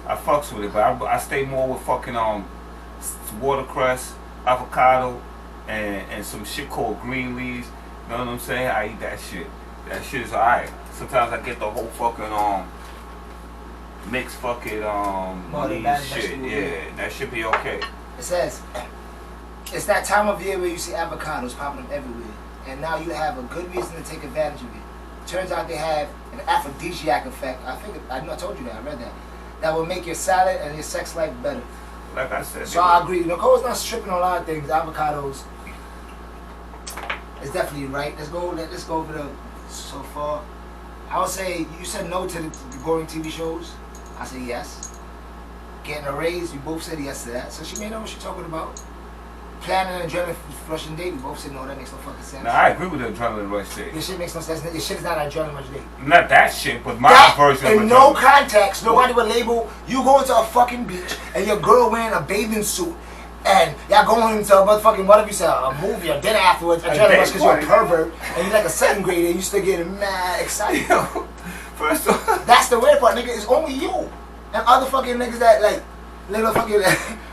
[SPEAKER 2] I fucks with it, but I stay more with fucking watercress, avocado, and some shit called green leaves. You know what I'm saying? I eat that shit. That shit is alright. Sometimes I get the whole fucking mixed fucking leaf shit. Yeah, that should be okay.
[SPEAKER 1] It says It's that time of year where you see avocados popping up everywhere. And now you have a good reason to take advantage of it. Turns out they have an aphrodisiac effect. I told you that. I read that. That will make your salad and your sex life better.
[SPEAKER 2] Like I said.
[SPEAKER 1] So I agree. Nicole's not stripping on a lot of things. Avocados is definitely right. Let's go over the so far. I would say you said no to the boring TV shows. I say yes. Getting a raise, we both said yes to that. So she may know what she's talking about. Planning an adrenaline flushing date, we both said no, that makes no fucking sense.
[SPEAKER 2] Nah, I agree with the adrenaline rush date.
[SPEAKER 1] This shit makes no sense. This shit is not an adrenaline rush date.
[SPEAKER 2] Not that shit, but my version of
[SPEAKER 1] in no context, nobody would label you going to a fucking beach and your girl wearing a bathing suit and y'all going into a motherfucking, whatever you said, a movie or dinner afterwards, adrenaline rush because you're a pervert and you're like a second grader and you still getting mad excited.
[SPEAKER 2] Yo, first of all,
[SPEAKER 1] that's the weird part, nigga. It's only you and other fucking niggas that like little fucking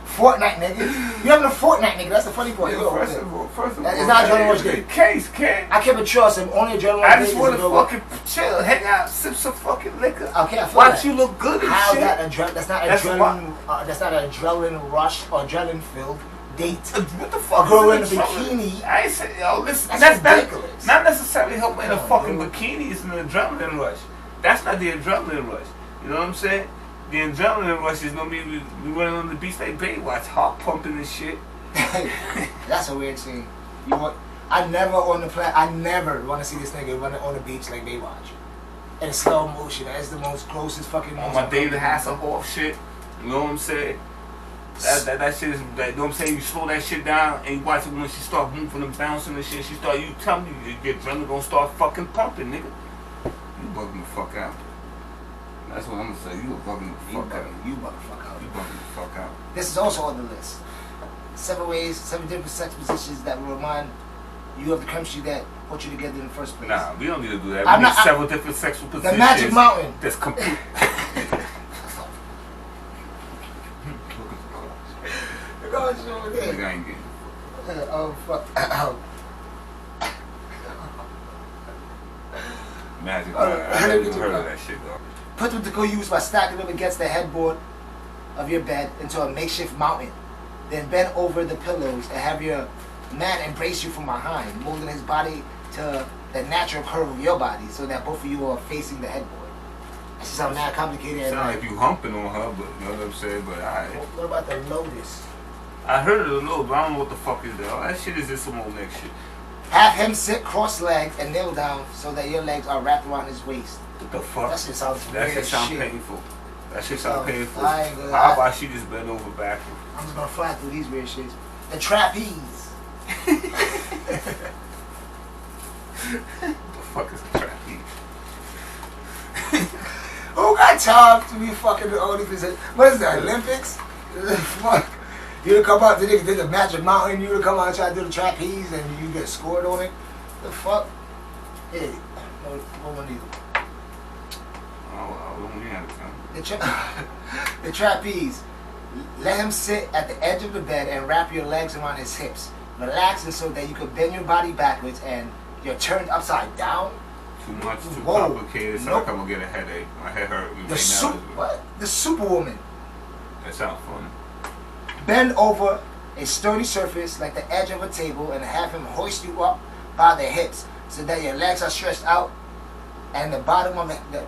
[SPEAKER 1] Fortnite nigga. You having a Fortnite nigga, that's the funny part.
[SPEAKER 2] Yo, first of all,
[SPEAKER 1] it's not adrenaline rush day.
[SPEAKER 2] Case, kid.
[SPEAKER 1] I keep it trust him, only adrenaline rush day.
[SPEAKER 2] I just want to fucking chill, hang out, sip some fucking liquor.
[SPEAKER 1] Okay, I feel
[SPEAKER 2] watch
[SPEAKER 1] that.
[SPEAKER 2] You look good and
[SPEAKER 1] how's
[SPEAKER 2] shit.
[SPEAKER 1] That's not adrenaline. That's not an adrenaline rush or adrenaline filled date.
[SPEAKER 2] What the fuck?
[SPEAKER 1] A girl in a bikini.
[SPEAKER 2] I ain't say, yo, listen.
[SPEAKER 1] That's ridiculous.
[SPEAKER 2] Not necessarily helping in a fucking bikini is an adrenaline rush. That's not the adrenaline rush. You know what I'm saying? The adrenaline rush is gonna be we running on the beach like Baywatch, heart pumping and shit.
[SPEAKER 1] That's a weird scene. I never want to see this nigga running on the beach like Baywatch. In slow motion. That's the most closest fucking
[SPEAKER 2] on my David Hasselhoff shit. You know what I'm saying? That shit is, you know what I'm saying? You slow that shit down and you watch it when she start moving and bouncing and shit. You tell me your adrenaline gonna start fucking pumping, nigga. You bugging the fuck out. That's what I'm gonna say. You bugging the fuck out.
[SPEAKER 1] You bugging the fuck out.
[SPEAKER 2] You bugging the fuck out.
[SPEAKER 1] This is also on the list. 7 different sex positions that will remind you of the chemistry that put you together in the first place.
[SPEAKER 2] Nah, we don't need to do that. We need several different sexual positions.
[SPEAKER 1] The Magic Mountain.
[SPEAKER 2] That's complete. I ain't getting.
[SPEAKER 1] Oh fuck.
[SPEAKER 2] Magic Mountain. I never heard of that shit though.
[SPEAKER 1] Put them to go use by stacking them against the headboard of your bed into a makeshift mountain. Then bend over the pillows and have your man embrace you from behind, molding his body to the natural curve of your body so that both of you are facing the headboard. That sounds mad complicated.
[SPEAKER 2] Sound like you humping on her, but you know what I'm saying? But alright.
[SPEAKER 1] What about the lotus?
[SPEAKER 2] I heard of the lotus, but I don't know what the fuck is that. All that shit is just some old next shit.
[SPEAKER 1] Have him sit cross-legged and kneel down so that your legs are wrapped around his waist.
[SPEAKER 2] What the fuck?
[SPEAKER 1] That shit sounds weird.
[SPEAKER 2] That shit sound painful. That shit sound painful.
[SPEAKER 1] How
[SPEAKER 2] about she just bend over backwards?
[SPEAKER 1] I'm just gonna fly through these weird shits. The trapeze.
[SPEAKER 2] What the fuck is the trapeze?
[SPEAKER 1] Who got time to be fucking the only position? What is that, Olympics? Fuck. You to come out to the Magic Mountain, you to come out and try to do the trapeze and you get scored on it? The fuck? Yeah. No one either. The trapeze. Let him sit at the edge of the bed and wrap your legs around his hips, relaxing so that you can bend your body backwards and you're turned upside down.
[SPEAKER 2] Too much, too complicated. So I'm gonna get a headache. My head hurt.
[SPEAKER 1] The Superwoman.
[SPEAKER 2] That sounds funny.
[SPEAKER 1] Bend over a sturdy surface like the edge of a table and have him hoist you up by the hips so that your legs are stretched out and the bottom of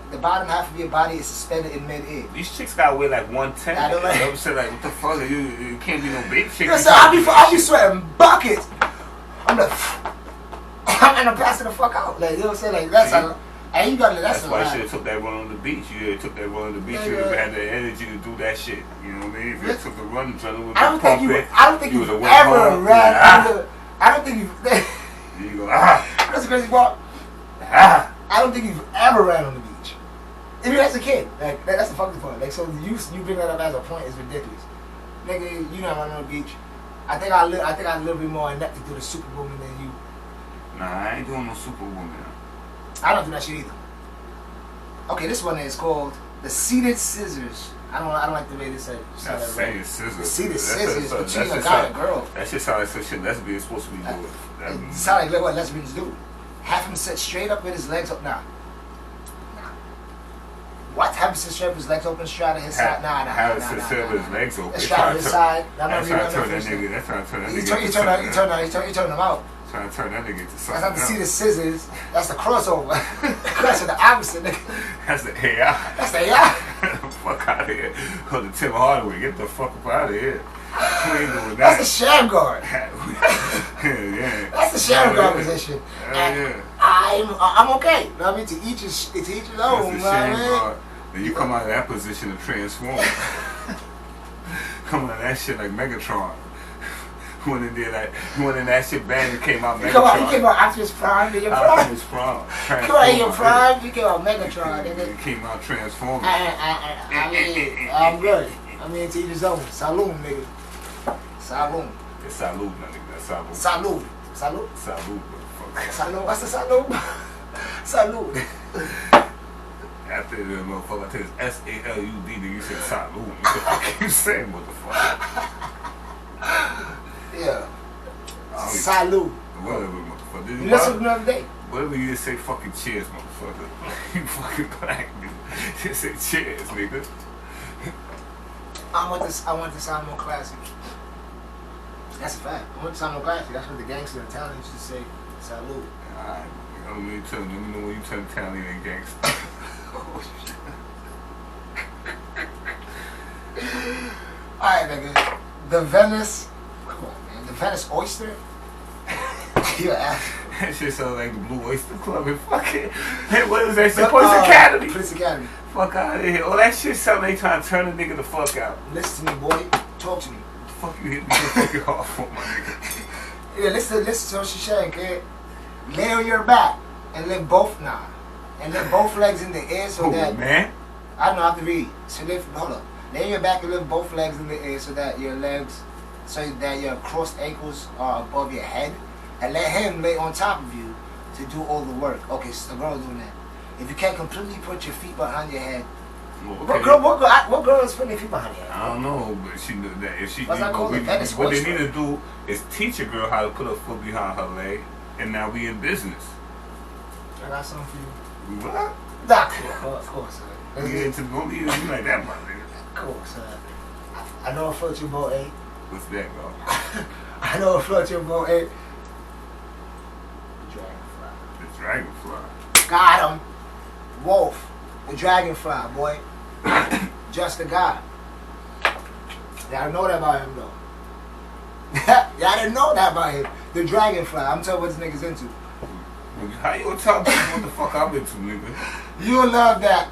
[SPEAKER 1] the bottom half of your body is suspended in mid-air.
[SPEAKER 2] These chicks gotta weigh like 110.
[SPEAKER 1] I don't know.
[SPEAKER 2] You know what I'm saying? Like, what the fuck? You can't be no big chick.
[SPEAKER 1] Listen, I'll be sweating buckets. I'm like, and I'm passing the fuck out. Like, you know what I'm saying? Like, that's a, and you gotta, that's
[SPEAKER 2] why you should have took that run on the beach. You took that run on the beach. You would have had the energy to do that shit. You know what I mean? If you took the run, I
[SPEAKER 1] don't think you've ever ran. I don't think you've.
[SPEAKER 2] You go,
[SPEAKER 1] That's a crazy part. I don't think you've ever ran on the beach. Even as a kid, like that's the fucking part. Like, so you bring that up as a point is ridiculous, nigga. You not running on the beach. I think I'm a little bit more inept to do the Superwoman than you.
[SPEAKER 2] Nah, I ain't doing no Superwoman.
[SPEAKER 1] I don't do that shit either. Okay, this one is called the seated scissors. I don't like the way this said.
[SPEAKER 2] That's saying scissors.
[SPEAKER 1] The seated scissors between a guy and a girl.
[SPEAKER 2] That shit sound like some shit lesbians supposed to be doing.
[SPEAKER 1] It sound like what lesbians do. Have him sit straight up with his legs up now. What? Have his strap his legs open, straddle his side? Nah.
[SPEAKER 2] Have his his legs open.
[SPEAKER 1] Straddle his side.
[SPEAKER 2] That's trying to turn that nigga. That's trying to turn that nigga.
[SPEAKER 1] You turn him out.
[SPEAKER 2] Trying to turn that nigga into something.
[SPEAKER 1] That's not to see the scissors. That's the crossover. That's the opposite, nigga.
[SPEAKER 2] That's the AI.
[SPEAKER 1] That's the AI.
[SPEAKER 2] Fuck out of here. Go to Tim Hardaway. Get the fuck up out of here. We ain't doing that.
[SPEAKER 1] That's the sham guard.
[SPEAKER 2] Yeah.
[SPEAKER 1] That's the sham guard position.
[SPEAKER 2] Yeah.
[SPEAKER 1] I'm okay. You know what I mean? To each his own.
[SPEAKER 2] That's the sham guard. Then you come out of that position to transform. Come out of that shit like Megatron. Went in that shit bad and came out Megatron.
[SPEAKER 1] He came out Optimus Prime.
[SPEAKER 2] Optimus Prime.
[SPEAKER 1] Come out your Prime. You came out Megatron.
[SPEAKER 2] He came out Transformers.
[SPEAKER 1] I mean, I'm good. I mean, to each his own. Saloon, nigga. Saloon.
[SPEAKER 2] It's salute, my nigga. That's salute.
[SPEAKER 1] Salute. Salute.
[SPEAKER 2] Salute, motherfucker.
[SPEAKER 1] Salute. What's the salute? Salute.
[SPEAKER 2] After the motherfucker, I tell you it's SALUD, nigga. You said salute. What the fuck you saying, motherfucker?
[SPEAKER 1] Yeah. Salute.
[SPEAKER 2] Whatever, motherfucker.
[SPEAKER 1] You listen the other day.
[SPEAKER 2] Whatever you just say fucking cheers, motherfucker. You fucking black, nigga. Just say cheers, nigga.
[SPEAKER 1] I want to sound more classy. That's a fact. I want to sound more classy. That's what the gangster in Italian used to say. Salute.
[SPEAKER 2] Alright. Let me know when you turn Italian and gangster.
[SPEAKER 1] Oh, shit. Alright, nigga. The Venice. Come on, man. The Venice Oyster. Yeah.
[SPEAKER 2] That shit sounds like the Blue Oyster Club and fucking. Hey, what is that shit? Police Academy.
[SPEAKER 1] Police Academy.
[SPEAKER 2] Fuck out of here. Oh, that shit sound like they trying to turn a nigga the fuck out.
[SPEAKER 1] Listen to me, boy. Talk to me.
[SPEAKER 2] What the fuck you hit me so fucking hard for, my nigga?
[SPEAKER 1] Yeah, listen to what she's saying, kid. Lay on your back and lift both legs in the air so that.
[SPEAKER 2] Man?
[SPEAKER 1] I don't know how to read. So hold up. Lay on your back and lift both legs in the air so that your crossed ankles are above your head. And let him lay on top of you to do all the work. Okay, so the girl doing that. If you can't completely put your feet behind your head. Okay. What girl is putting their feet behind her head?
[SPEAKER 2] I don't know, but she knew that if she
[SPEAKER 1] what
[SPEAKER 2] they need to do is teach a girl how to put her foot behind her leg, and now we in business.
[SPEAKER 1] I got something for you.
[SPEAKER 2] What?
[SPEAKER 1] Nah, of course, sir.
[SPEAKER 2] Don't be like that, my nigga.
[SPEAKER 1] Cool, sir. I know a float your boat, eh?
[SPEAKER 2] What's that, bro?
[SPEAKER 1] I know a float your boat, eh?
[SPEAKER 2] The dragonfly.
[SPEAKER 1] Got him. Wolf. The dragonfly, boy. Just the God. Y'all know that about him, though. Y'all didn't know that about him. The dragonfly. I'm telling what this nigga's into.
[SPEAKER 2] How you gonna tell me what the fuck I'm into, nigga?
[SPEAKER 1] You'll love that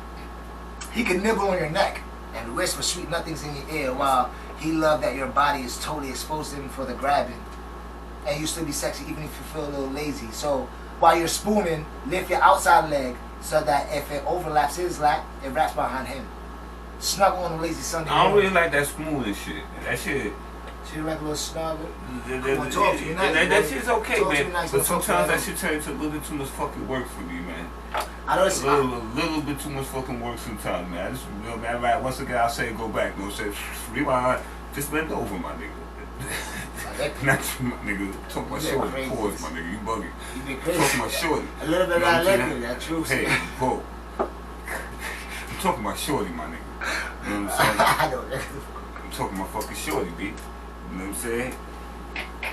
[SPEAKER 1] he can nibble on your neck and whisper sweet nothings in your ear while he loved that your body is totally exposed to him for the grabbing. And you still be sexy even if you feel a little lazy. So while you're spooning, lift your outside leg so that if it overlaps his lap, it wraps behind him. Snuggle on a lazy Sunday morning.
[SPEAKER 2] I don't really like that smooth and shit. That shit.
[SPEAKER 1] She like a little snuggle.
[SPEAKER 2] That shit's okay, man.
[SPEAKER 1] Nice,
[SPEAKER 2] but sometimes that shit turns into a little bit too much fucking work for me, man.
[SPEAKER 1] I know it's
[SPEAKER 2] a little bit too much fucking work sometimes, man. I just, you know, man, right, once again, I'll say go back. You know, say rewind. Just bend over, my nigga. Not you, my nigga. Talk my shorty. Pause, my nigga. You bugging.
[SPEAKER 1] You been crazy.
[SPEAKER 2] Talk my shorty.
[SPEAKER 1] A little bit of that liquor, that true.
[SPEAKER 2] Hey, whoa. I'm talking about shorty, my nigga. You know what I'm saying?
[SPEAKER 1] I know that.
[SPEAKER 2] I'm talking about fucking shorty, B. You know what I'm saying?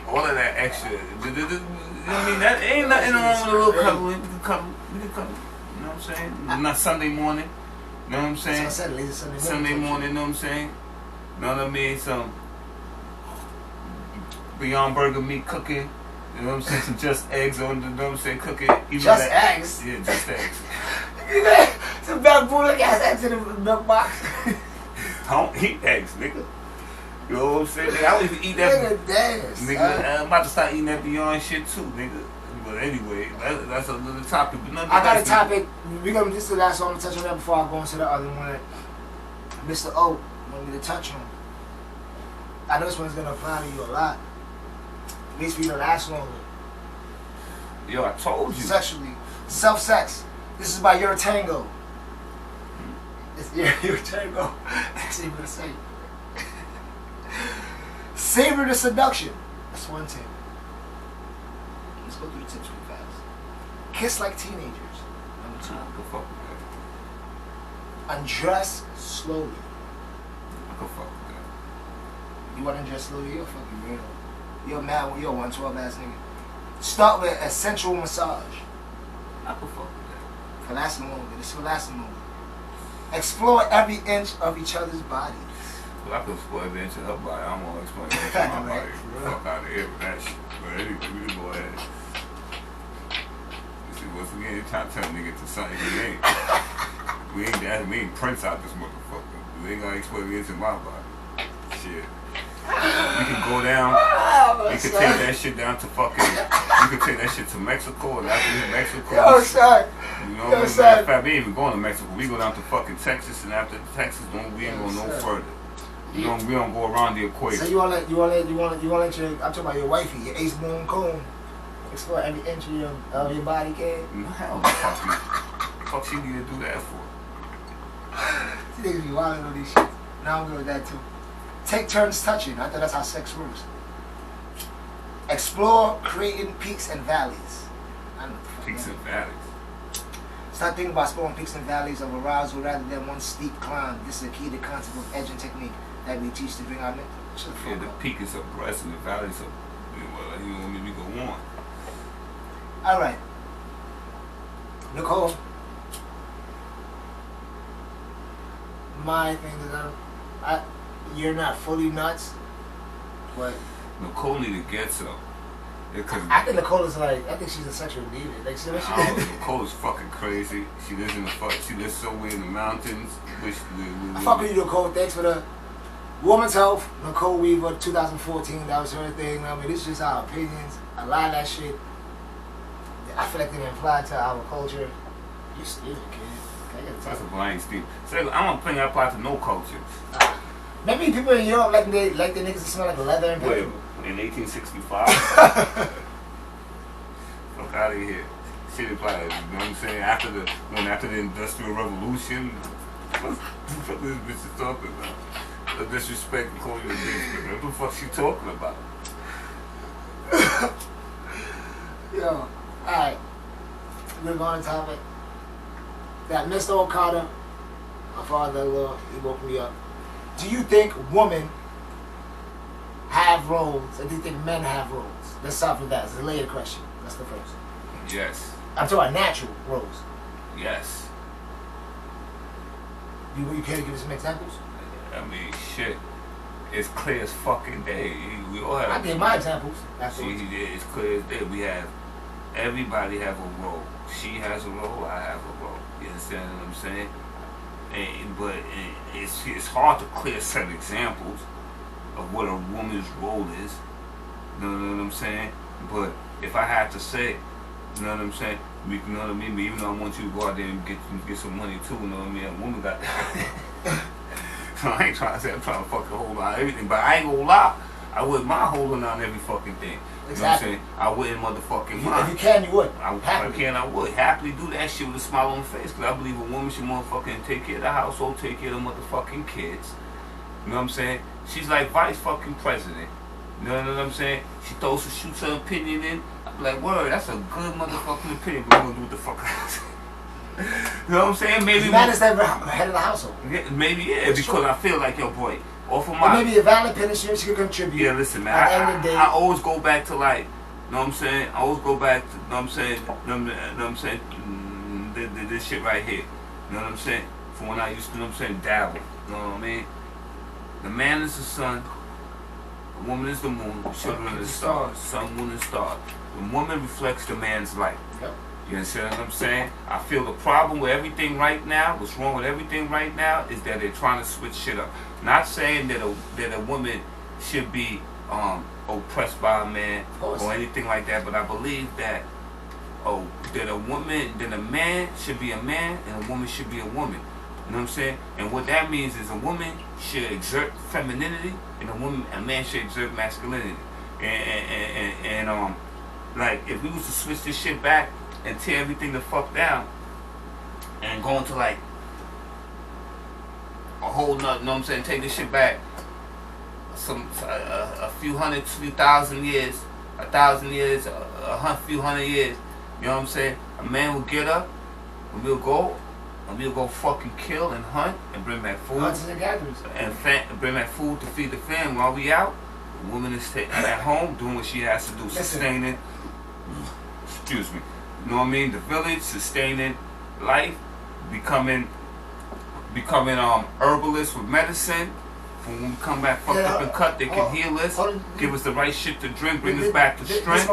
[SPEAKER 2] All of that extra. You know what I mean? That ain't nothing wrong with a little cuddle. We can cuddle. You know what I'm saying? Not Sunday morning. You know what I'm saying? Sunday morning, you know what I'm saying? You know what I mean? Some Beyond Burger meat cooking. You know what I'm saying? Some Just Eggs on the, you know what I'm saying? Cooking.
[SPEAKER 1] Just Eggs?
[SPEAKER 2] Yeah, Just Eggs.
[SPEAKER 1] Some bamboo-like ass eggs in the milk box.
[SPEAKER 2] I don't eat eggs, nigga. You know what I'm saying? Nigga, I don't even eat that. Nigga, I'm about to start eating that Beyond shit too, nigga. But anyway, that's another topic. But
[SPEAKER 1] I got a topic. This is the last one I'm going to touch on that before I go into the other one that Mr. O wanted me to touch on. I know this one's going to apply to you a lot. At least for you to last longer.
[SPEAKER 2] Yo, I told you.
[SPEAKER 1] Sexually. Self-sex. This is by Your Tango. It's Your Tango. That's what you're going to say. Savor the seduction. That's one tip. Let's go through the tips real fast. Kiss like teenagers. Number 2.
[SPEAKER 2] Go fuck with
[SPEAKER 1] Undress slowly.
[SPEAKER 2] I can fuck with that.
[SPEAKER 1] You want to undress slowly? You're a fucking weirdo. You're mad. You're a 112 ass nigga. Start with a sensual massage.
[SPEAKER 2] I can fuck with that.
[SPEAKER 1] Fellatio mode. It's fellatio mode. Explore every inch of each other's bodies.
[SPEAKER 2] Well, I can explore every inch of her body. I don't want to explore every inch of my
[SPEAKER 1] Right,
[SPEAKER 2] body.
[SPEAKER 1] for real.
[SPEAKER 2] Fuck out of here with that shit. But anyway, we can go ahead. You see, once again, you trying to turn a nigga to something he ain't. We ain't Prince out this motherfucker. We ain't gonna explore every inch of my body. Shit. We can go down. We can take that shit down to fucking. We can take that shit to Mexico, and after Mexico.
[SPEAKER 1] Yo, son.
[SPEAKER 2] You know,
[SPEAKER 1] Yo,
[SPEAKER 2] matter
[SPEAKER 1] son.
[SPEAKER 2] of fact, we ain't even going to Mexico. We go down to fucking Texas, and after Texas, we ain't going no further. We don't go around the equator.
[SPEAKER 1] So you wanna let your, I'm talking about your wifey, your ace moon comb, explore every inch of your body, kid.
[SPEAKER 2] No, hell the fuck you. Fuck she need to do that for?
[SPEAKER 1] These niggas be wilding on these shit. Now I'm good with that too. Take turns touching. I thought that's how sex works. Explore creating peaks and valleys. I don't know what the fuck
[SPEAKER 2] Peaks
[SPEAKER 1] that
[SPEAKER 2] and
[SPEAKER 1] is.
[SPEAKER 2] valleys.
[SPEAKER 1] Start thinking about exploring peaks and valleys of arousal rather than one steep climb. This is a key to concept of edging technique that we teach to bring our men. Shut the
[SPEAKER 2] Yeah,
[SPEAKER 1] fuck
[SPEAKER 2] the
[SPEAKER 1] up.
[SPEAKER 2] peak is a breast and the valley is a. Well, you want me to go on?
[SPEAKER 1] All right, Nicole. My thing is, you're not fully nuts, but
[SPEAKER 2] Nicole need to get some. Because
[SPEAKER 1] I think Nicole is like, I think she's a sexual diva. Like, she,
[SPEAKER 2] Nicole is fucking crazy. She lives in the she lives somewhere in the mountains.
[SPEAKER 1] I fuck with you, Nicole. Thanks for the Woman's Health. Nicole Weaver, 2014. That was her thing. I mean, it's just our opinions. A lot of that shit, I feel like they didn't apply to our culture. You stupid, kid. Okay,
[SPEAKER 2] That's a blind Steve. So I'm gonna think I apply to no culture.
[SPEAKER 1] Maybe people in Europe like the niggas that smell like leather and
[SPEAKER 2] Wait,
[SPEAKER 1] paper.
[SPEAKER 2] in 1865? Fuck out of here. Shit applied, you know what I'm saying? After the Industrial Revolution, what this bitch is talking about? The disrespect and calling you a bitch. What the fuck she talking about?
[SPEAKER 1] Yo, alright. We're going to topic. That Mr. Okada, my father-in-law, he woke me up. Do you think women have roles, or do you think men have roles? Let's start with that. It's a later question. That's the first.
[SPEAKER 2] Yes.
[SPEAKER 1] I'm talking about natural roles.
[SPEAKER 2] Yes.
[SPEAKER 1] You care to give us some examples?
[SPEAKER 2] I mean, shit. It's clear as fucking day. We all have.
[SPEAKER 1] I give my examples. That's
[SPEAKER 2] See, it's clear as day. We have. Everybody have a role. She has a role. I have a role. You understand what I'm saying? But it's hard to clear set examples of what a woman's role is. You know what I'm saying? But if I had to say, you know what I'm saying? You know what I mean? But even though I want you to go out there and get some money too, you know what I mean? A woman got So I ain't trying to say I'm trying to fucking hold on everything, but I ain't gonna lie. I wouldn't mind holding on every fucking thing. You know what I'm saying? I wouldn't motherfucking mind.
[SPEAKER 1] If you can, you would.
[SPEAKER 2] If I can, I would happily do that shit with a smile on the face, because I believe a woman should motherfucking take care of the household, take care of the motherfucking kids. You know what I'm saying? She's like vice fucking president. You know what I'm saying? She shoots her opinion in. I'm like, word, that's a good motherfucking opinion, but I'm gonna do what the fuck I say. You know what I'm saying? Maybe
[SPEAKER 1] man is the head of the household.
[SPEAKER 2] Maybe because
[SPEAKER 1] true.
[SPEAKER 2] I feel like, yo, boy, off of
[SPEAKER 1] Or
[SPEAKER 2] my
[SPEAKER 1] maybe a valid opinion, she could contribute.
[SPEAKER 2] yeah, listen, man.
[SPEAKER 1] At the end of the day,
[SPEAKER 2] I always go back to like, you know what I'm saying? I always go back to, you know what I'm saying? You know what I'm saying? This shit right here. You know what I'm saying? From when I used to, you know what I'm saying, dabble. You know what I mean? The man is the sun. The woman is the moon. The children are the stars. Sun, moon, and stars. The woman reflects the man's light.
[SPEAKER 1] Yep.
[SPEAKER 2] You understand what I'm saying? I feel the problem with everything right now, what's wrong with everything right now, is that they're trying to switch shit up. Not saying that a woman should be oppressed by a man or anything like that, but I believe that that a man should be a man and a woman should be a woman. You know what I'm saying? And what that means is a woman should exert femininity and a man should exert masculinity. And like if we was to switch this shit back and tear everything the fuck down and go into like a whole nother, you know what I'm saying, take this shit back a few thousand years, 1,000 years, a few hundred years, you know what I'm saying? A man will get up and we'll go and we'll go fucking kill and hunt and bring back food.
[SPEAKER 1] Hunters and gatherers.
[SPEAKER 2] And bring back food to feed the family while we out. The woman is at home doing what she has to do, sustaining, excuse me, you know what I mean? The village, sustaining life, becoming herbalists with medicine. When we come back fucked up and cut, they can heal us, give us the right shit to drink, bring us back to strength.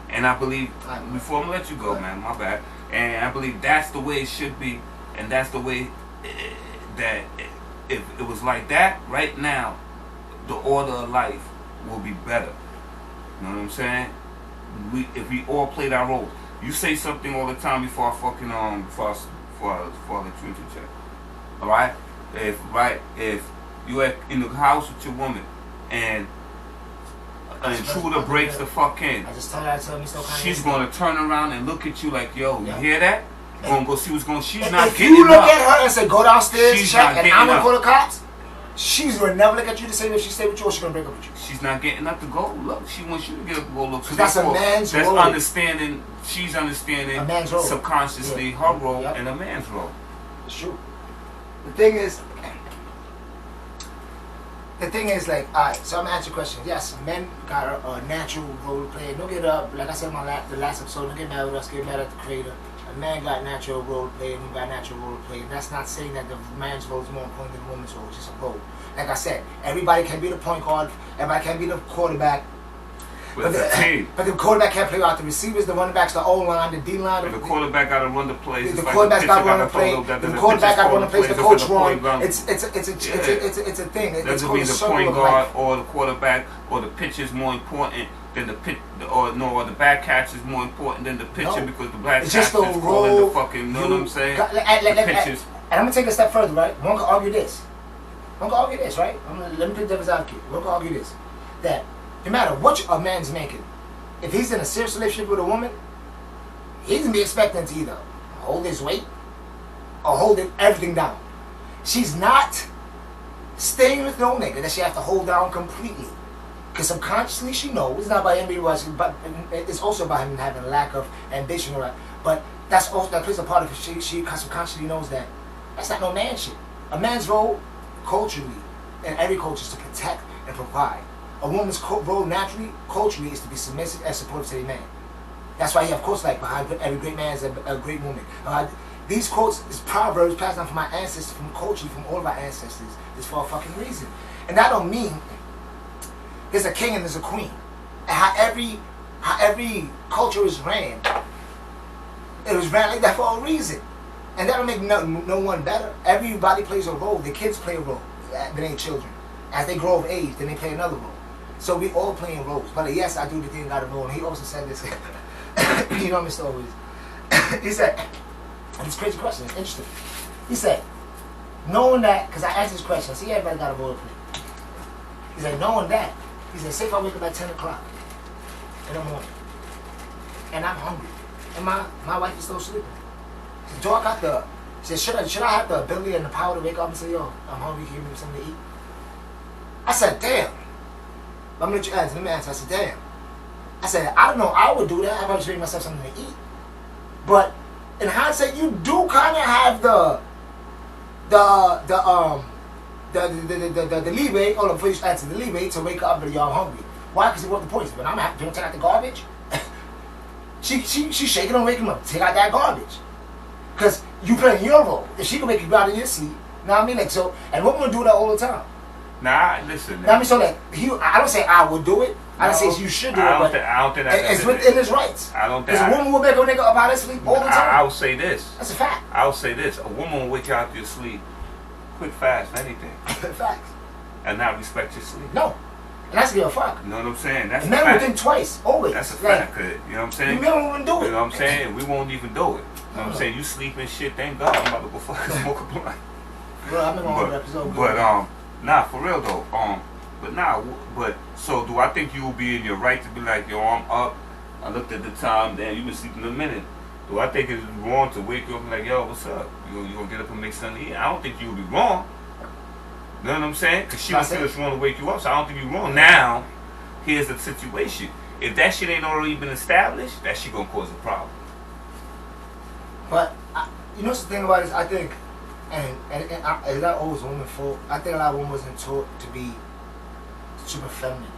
[SPEAKER 2] And I believe, before I'm gonna let you go, man, my bad. And I believe that's the way it should be, and that's the way that if it was like that right now, the order of life will be better. You know what I'm saying? If we all played our role. You say something all the time before I fucking before I let you interject. All right? If you at in the house with your woman and an intruder breaks the fuck in, she's gonna turn around and look at you like, yo, you hear that? You're gonna go see what's going. She's not getting up. If you look at her and say, go downstairs, check, and I'm gonna call the cops, she's gonna never look at you the same if she stay with you, or she's gonna break up with you. She's not getting up to go look. She wants you to get up to go look. So that's a man's role. That's understanding. She's understanding a man's role. Subconsciously her role and a man's role.
[SPEAKER 1] It's true. The thing is, like, alright, so I'm gonna answer your question. Yes, men got a natural role to play. Don't get up, like I said in the last episode, don't get mad with us, get mad at the creator. A man got natural role to play, and we got natural role to play. And that's not saying that the man's role is more important than the woman's role. It's just a role. Like I said, everybody can be the point guard, everybody can be the quarterback. But the quarterback can't play out the receivers, the running backs, the O-line, the D-line.
[SPEAKER 2] And the quarterback got to run the plays.
[SPEAKER 1] The quarterback got to run the play. The quarterback got to run the plays. The coach run. It's a thing. It doesn't mean the point guard
[SPEAKER 2] or the quarterback or the pitcher is more important than the pitch, or the back catch is more important than the pitcher because the back catch is calling the fucking. You know what I'm saying? The pitchers.
[SPEAKER 1] And I'm gonna take a step further, right? One can argue this. Right? Let me play devil's advocate. One can argue this. That no matter what a man's making, if he's in a serious relationship with a woman, he's gonna be expecting to either hold his weight or hold everything down. She's not staying with no nigga that she has to hold down completely. Because subconsciously she knows, it's not about him being rushing, but it's also about him having a lack of ambition or that. But that's also, that plays a part of it. She subconsciously knows that that's not no man shit. A man's role, culturally, in every culture, is to protect and provide. A woman's role naturally, culturally, is to be submissive and supportive to a man. That's why, of course, like behind every great man is a great woman. These quotes, these proverbs passed down from my ancestors, from culturally, from all of our ancestors, is for a fucking reason. And that don't mean there's a king and there's a queen. And how every culture is ran, it was ran like that for a reason. And that don't make no one better. Everybody plays a role. The kids play a role. They ain't children. As they grow of age, then they play another role. So we all playing roles. But yes, I do the thing got a role. And he also said this. You know, Mr. Always. He said, and it's a crazy question. It's interesting. He said, knowing that, because I asked this question. See, everybody got a role to play. He said, knowing that, he said, say if I wake up at 10 o'clock in the morning, and I'm hungry, and my wife is still sleeping. He said, do I got the, he said, should I have the ability and the power to wake up and say, yo, I'm hungry, can you give me something to eat? I said, damn. Let me answer. I said, damn. I said, I don't know, I would do that. I'd probably just make myself something to eat. But in hindsight, you do kind of have the leeway, or before you answer, the leeway to wake up and y'all hungry. Why? Because you want the poison. But I'm having to take out the garbage. She's shaking and waking up. Take out that garbage. Because you playing your role. If she can make you out of your sleep, you know what I mean? Like, so, and women do that all the time.
[SPEAKER 2] Nah, listen.
[SPEAKER 1] I mean, so that I don't say I would do it. I don't say you should do it. But
[SPEAKER 2] I don't think that's
[SPEAKER 1] it's within his rights.
[SPEAKER 2] I don't think.
[SPEAKER 1] Because a woman will make a nigga up out of sleep all the time.
[SPEAKER 2] I will say this.
[SPEAKER 1] That's a fact.
[SPEAKER 2] I will say this. A woman will wake you out of your sleep, quick, fast, anything.
[SPEAKER 1] Facts.
[SPEAKER 2] And not respect your sleep.
[SPEAKER 1] No. And that's give a fuck.
[SPEAKER 2] You know what I'm saying? That's a
[SPEAKER 1] men
[SPEAKER 2] fact.
[SPEAKER 1] will think twice, always.
[SPEAKER 2] That's a fact. You know what I'm saying?
[SPEAKER 1] Men won't even do it.
[SPEAKER 2] You know what I'm saying? We won't even do it. You know what I'm saying? You sleep and shit, thank God I'm about to go fucking smoke a blunt.
[SPEAKER 1] Bro, I've been on the episode.
[SPEAKER 2] But, nah, for real though. But so do I think you will be in your right to be like, yo, I'm up, I looked at the time, damn, you been sleeping a minute. Do I think it's wrong to wake you up and like, yo, what's up? You gonna get up and make something to eat? I don't think you would be wrong. You know what I'm saying? Because she don't feel it's wrong to wake you up, so I don't think you're wrong. Now, here's the situation. If that shit ain't already been established, that shit gonna cause a problem.
[SPEAKER 1] But, You know what's the thing about this? I think, and it's not always women's fault. I think a lot of women wasn't taught to be super feminine.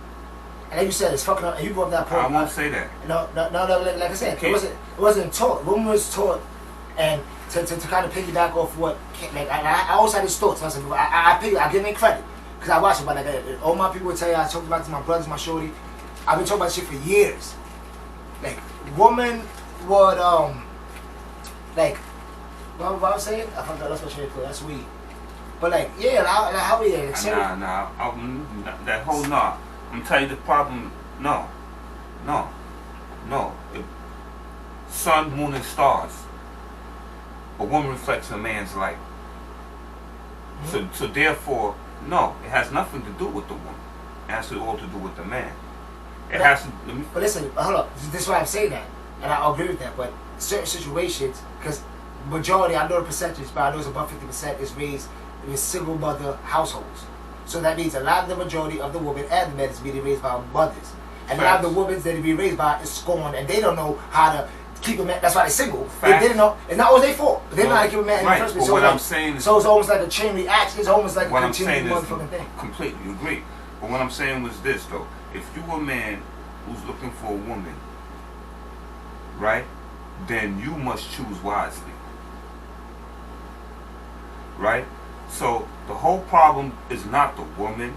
[SPEAKER 1] And like you said, it's fucking up. And you brought up that point.
[SPEAKER 2] I won't say that.
[SPEAKER 1] No. Like I said, it wasn't taught. Women was taught, and to kind of piggyback off what, like I always had these thoughts. I said, I give me credit because I watch it, but like all my people would tell you, I talked about it to my brothers, my shorty. I've been talking about shit for years. Like women would like. What I was saying? I forgot. That's what you put. That's weed. But like, yeah, like how we like,
[SPEAKER 2] that whole nah. I'm gonna tell you the problem. No. If sun, moon, and stars. A woman reflects a man's light. So therefore, no, it has nothing to do with the woman. It has all to do with the man. Has to.
[SPEAKER 1] But listen, hold up. This is why I'm saying that, and I agree with that. But certain situations, because majority, I know the percentage, but I know it's above 50% is raised in single mother households. So that means a lot of the majority of the women and the men is being raised by mothers. And a lot of the women that are being raised by is scorned, and they don't know how to keep a man. That's why they're single. They didn't know. It's not always their fault, but they know how to keep a man in the first place. So,
[SPEAKER 2] I'm saying is,
[SPEAKER 1] so it's almost like a chain reaction. It's almost like a continuing motherfucking thing.
[SPEAKER 2] Completely agree. But what I'm saying was this, though. If you a man who's looking for a woman, right, then you must choose wisely. Right? So the whole problem is not the woman.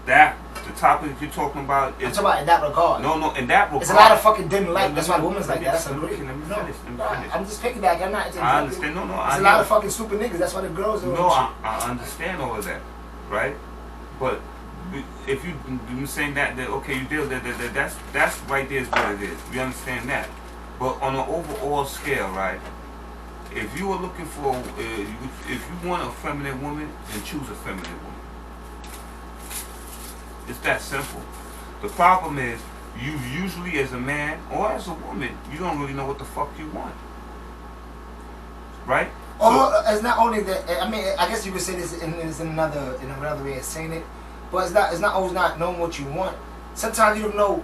[SPEAKER 2] That the topic you're talking about is.
[SPEAKER 1] I'm talking about in that regard.
[SPEAKER 2] No, in that regard.
[SPEAKER 1] It's a lot of fucking dim light. That's why the woman's like that. That's agree.
[SPEAKER 2] Let me finish.
[SPEAKER 1] I'm just piggybacking. I'm not.
[SPEAKER 2] I understand. No.
[SPEAKER 1] There's a lot of fucking stupid niggas. That's why the girls are.
[SPEAKER 2] No, I understand all of that, right? But if you saying that okay, you deal that's right there is what it is. We understand that. But on an overall scale, right? If you are looking for, if you want a feminine woman, then choose a feminine woman. It's that simple. The problem is, you usually as a man or as a woman, you don't really know what the fuck you want. Right?
[SPEAKER 1] So, it's not only that. I mean, I guess you could say this in another way of saying it, but it's not always not knowing what you want. Sometimes you don't know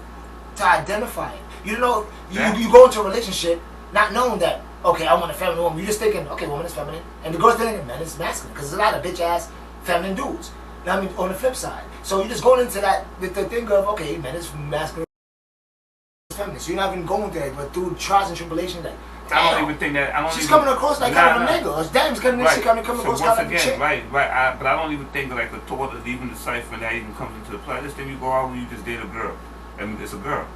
[SPEAKER 1] to identify it. You don't know. You go into a relationship not knowing that. Okay, I want a feminine woman. You're just thinking, okay, woman is feminine, and the girl's thinking man is masculine, because there's a lot of bitch ass feminine dudes. Now, I mean, on the flip side, so you're just going into that with the thing of okay, man is masculine, feminine. So you're not even going through that, but through trials and tribulations, like
[SPEAKER 2] I don't even think that.
[SPEAKER 1] She's coming across like kind of a nigga. Or damn, she's coming across kind of a chick.
[SPEAKER 2] Right. But I don't even think like the thought of even the cipher that even comes into the play. This thing you go out when you just date a girl, and it's a girl,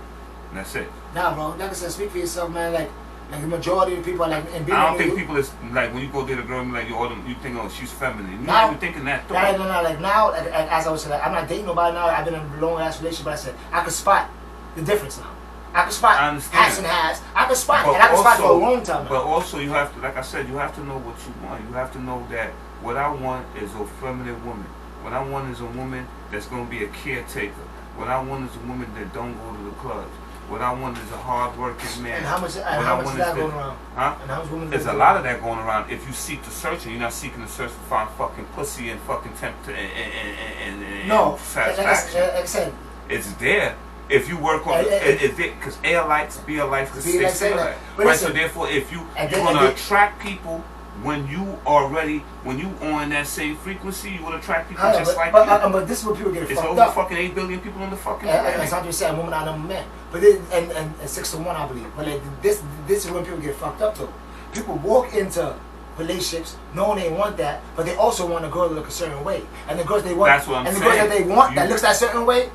[SPEAKER 2] and that's it.
[SPEAKER 1] Nah, bro. Like I said, speak for yourself, man. Like the majority of the people are like. And
[SPEAKER 2] I don't think people is like when you go date a girl, like you think, oh, she's feminine. You're not even thinking that thought.
[SPEAKER 1] No. Like now, as I was saying, like, I'm not dating nobody now. I've been in a long ass relationship, but I said I could spot the difference now. I can spot hats and hats. I can spot it. And I can spot for a long time now.
[SPEAKER 2] But also, you have to, like I said, you have to know what you want. You have to know that what I want is a feminine woman. What I want is a woman that's going to be a caretaker. What I want is a woman that don't go to the clubs. What I want is a hard-working man.
[SPEAKER 1] And how much is that going around?
[SPEAKER 2] Huh?
[SPEAKER 1] And how much women
[SPEAKER 2] There's a lot of that going around. If you seek to search, and you're not seeking to search to find fucking pussy and fucking and satisfaction.
[SPEAKER 1] Like I said,
[SPEAKER 2] it's there. If you work on it, because A likes, B likes, the six like. Right, so therefore, if you're going to attract people when you are ready, when you on that same frequency, you will attract people just like you.
[SPEAKER 1] But this is what people get fucked up.
[SPEAKER 2] It's over fucking 8 billion people on the fucking planet.
[SPEAKER 1] As I just said, woman out of men. But then, and 6 to 1, I believe. But like, this is when people get fucked up though. People walk into relationships knowing they want that, but they also want a girl to look a certain way. And the girls they want,
[SPEAKER 2] that's what I'm saying.
[SPEAKER 1] The girls that they want that looks that certain way,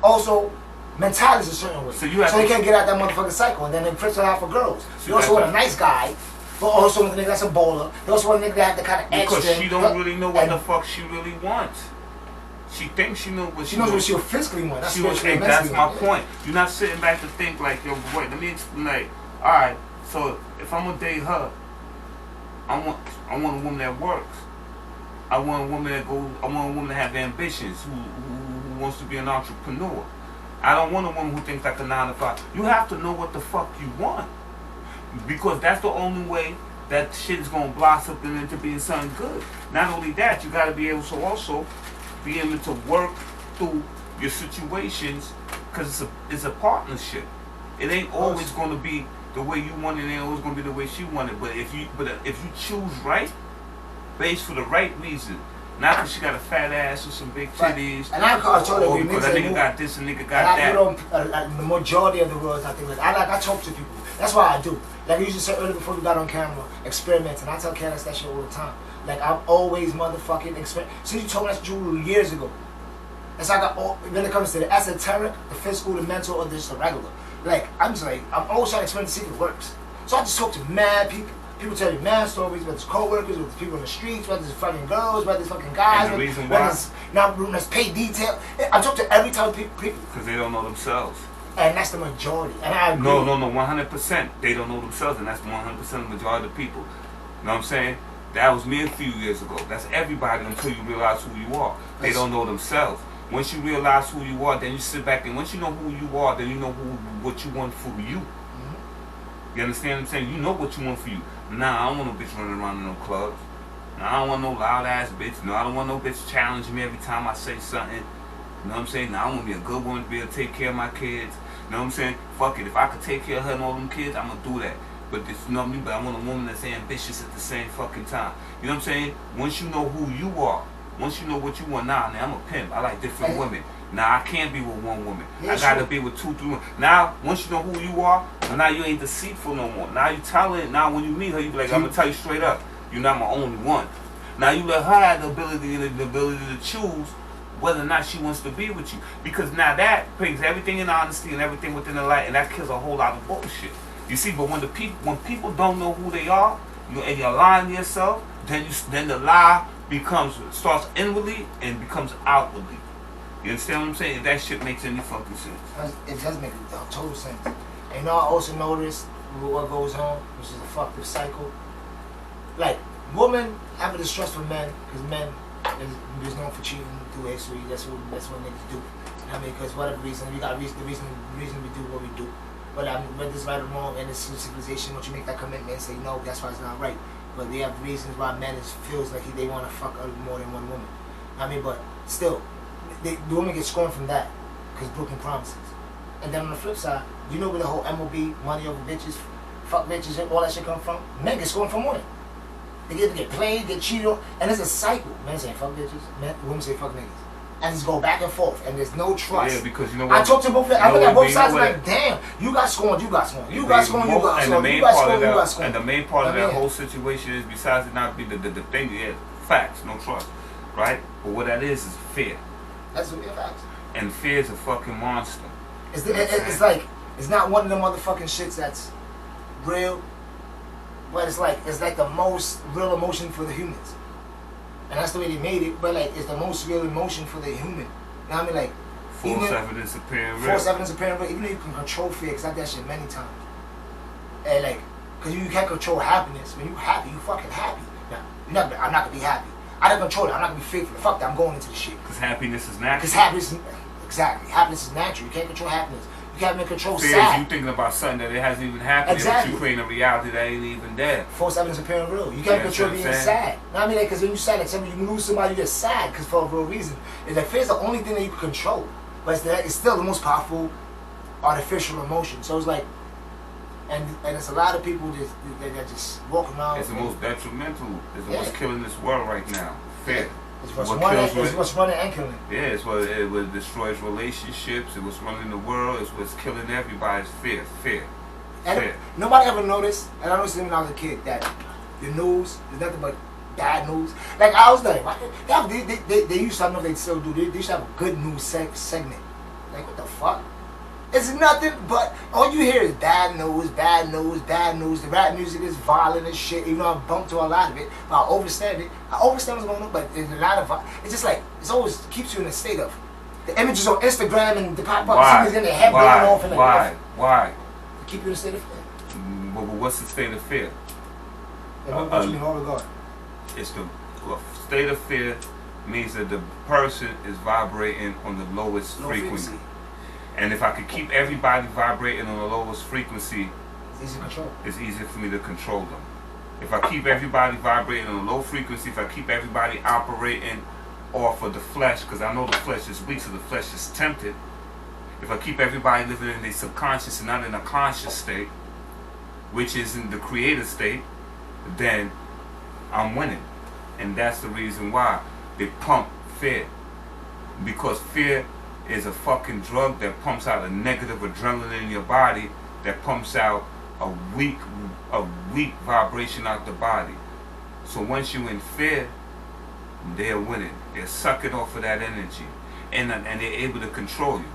[SPEAKER 1] also mentality is a certain way. So they can't get out that motherfucking cycle, and then they press it out for girls. You also want a nice guy, but also want a nigga that's a bowler. They also want a nigga that have the kind of extra.
[SPEAKER 2] Because she don't really know what the fuck she really wants. She thinks she knows what she knows.
[SPEAKER 1] What she'll physically want.
[SPEAKER 2] That's my point. You're not sitting back to think like, yo, wait, let me explain. Like, all right, so if I'm gonna date her, I want a woman that works. I want a woman that goes. I want a woman that have ambitions, who wants to be an entrepreneur. I don't want a woman who thinks like a 9 to 5. You have to know what the fuck you want, because that's the only way that shit is gonna blossom into being something good. Not only that, you gotta be able to also be able to work through your situations, because it's a partnership. It ain't always gonna be the way you want it ain't always gonna be the way she want it. But if you choose right, based for the right reason, not because she got a fat ass or some big titties,
[SPEAKER 1] and I told
[SPEAKER 2] or
[SPEAKER 1] you,
[SPEAKER 2] because that nigga got this and nigga got that.
[SPEAKER 1] You know, the majority of the world, I think, like I talk to people. That's why I do. Like you just said earlier before we got on camera, experimenting. I tell Candace that shit all the time. Like I'm always motherfucking experiment. Since you told me that you years ago. It's like when it comes to the esoteric, the physical, the mental, or just the regular. Like I'm just like I'm always trying to experiment to see if it works. So I just talk to mad people. People tell you mad stories, whether it's co-workers, whether it's people in the streets, whether it's fucking girls, whether it's fucking guys,
[SPEAKER 2] and the reason
[SPEAKER 1] whether
[SPEAKER 2] why,
[SPEAKER 1] it's not there's paid detail. I talk to every type of people.
[SPEAKER 2] Because they don't know themselves.
[SPEAKER 1] And that's the majority. And I agree.
[SPEAKER 2] No, 100%. They don't know themselves, and that's 100% the majority of the people. You know what I'm saying? That was me a few years ago. That's everybody until you realize who you are. They don't know themselves. Once you realize who you are, then you sit back, and once you know who you are, then you know what you want for you. Mm-hmm. You understand what I'm saying? You know what you want for you. Nah, I don't want no bitch running around in no clubs. Nah, I don't want no loud ass bitch. No, I don't want no bitch challenging me every time I say something. You know what I'm saying? Now I want to be a good woman to be able to take care of my kids. You know what I'm saying? Fuck it. If I could take care of her and all them kids, I'm going to do that. But it's not me, but I want a woman that's ambitious at the same fucking time. You know what I'm saying? Once you know who you are, once you know what you want, now I'm a pimp. I like different women. Now I can't be with one woman. I gotta be with 2, 3 women. Now, once you know who you are, now you ain't deceitful no more. Now you telling, now when you meet her, you be like, I'm gonna tell you straight up, you're not my only one. Now you let her have the ability to choose whether or not she wants to be with you. Because now that brings everything in honesty and everything within the light, and that kills a whole lot of bullshit. You see, but when people don't know who they are, and you're lying to yourself, then the lie starts inwardly and becomes outwardly. You understand what I'm saying? If that shit makes any fucking sense.
[SPEAKER 1] It does make total sense. And I also noticed what goes on, which is a fucked up cycle. Like, women have a distrust for men, because men is known for cheating through history. That's what niggas do. I mean, because whatever reason, we got the reason we do what we do. But I mean, whether it's right or wrong, in this civilization, once you make that commitment and say no, that's why it's not right. But they have reasons why men feels like they want to fuck more than one woman. I mean, but still, the woman gets scorned from that because broken promises. And then on the flip side, you know where the whole MOB, money over bitches, fuck bitches, and all that shit come from? Men get scorned from women. They get played, get cheated on, and it's a cycle. Men say fuck bitches, women say fuck niggas. And just go back and forth, and there's no trust.
[SPEAKER 2] Yeah, because you know what?
[SPEAKER 1] I talk to both. I look at both sides like, damn, you got scorned, you got scorned, you got scorned, you got scorned, you got scorned, you got scorned.
[SPEAKER 2] And the main part of that whole situation is, besides it not be the thing, yeah, facts, no trust, right? But what that is fear. That's what facts. And fear is a fucking monster.
[SPEAKER 1] It's like it's not one of the motherfucking shits that's real, but it's like the most real emotion for the humans. And that's the way they made it, but like it's the most real emotion for the human. You know what I mean? Like
[SPEAKER 2] false evidence appearing real.
[SPEAKER 1] False evidence appearing real. Even though you can control fear, because I've done that shit many times. And like, because you can't control happiness. When you happy, you fucking happy. Now, I'm not gonna be happy. I don't control it. I'm not gonna be faithful. Fuck that. I'm going into the shit.
[SPEAKER 2] Because happiness is natural.
[SPEAKER 1] Because happiness, exactly. Happiness is natural. You can't control happiness. You can't even control
[SPEAKER 2] fear
[SPEAKER 1] sad.
[SPEAKER 2] Is you thinking about something that it hasn't even happened. Exactly. But you creating a reality that ain't even there.
[SPEAKER 1] False evidence appearing real. You can't control being sad. You know what I mean? Like, because when you're sad, like somebody, you lose somebody, you get sad because for a real reason. And like, fear is the only thing that you can control. But it's still the most powerful artificial emotion. So it's like, and it's a lot of people that just walk around.
[SPEAKER 2] It's the most detrimental. It's what's killing this world right now. Fear.
[SPEAKER 1] It's what's running and killing.
[SPEAKER 2] Yeah, it's what destroys relationships. It's what's running the world. It's what's killing everybody. It's fear.
[SPEAKER 1] And nobody ever noticed, and I noticed when I was a kid, that the news is nothing but bad news. Like, I was like, they used to, I don't know if they still do, they used to have a good news segment. Like, what the fuck? It's nothing but, all you hear is bad news, bad news, bad news. The rap music is violent and shit, even though I bumped to a lot of it. But I understand what's going on, but there's a lot of, it's just like, it always keeps you in a state of, the images on Instagram and the pop up, somebody's getting their head blown off. And
[SPEAKER 2] Why?
[SPEAKER 1] To keep you in a state of fear.
[SPEAKER 2] But what's the state of fear?
[SPEAKER 1] In all regard.
[SPEAKER 2] It's the state of fear means that the person is vibrating on the lowest frequency. And if I could keep everybody vibrating on the lowest frequency, it's easier for me to control them. If I keep everybody vibrating on a low frequency, if I keep everybody operating off of the flesh, because I know the flesh is weak, so the flesh is tempted. If I keep everybody living in their subconscious and not in a conscious state, which is in the creative state, then I'm winning. And that's the reason why they pump fear. Because fear is a fucking drug that pumps out a negative adrenaline in your body, that pumps out a weak vibration out the body. So once you're in fear, they're winning. They're sucking off of that energy. And they're able to control you.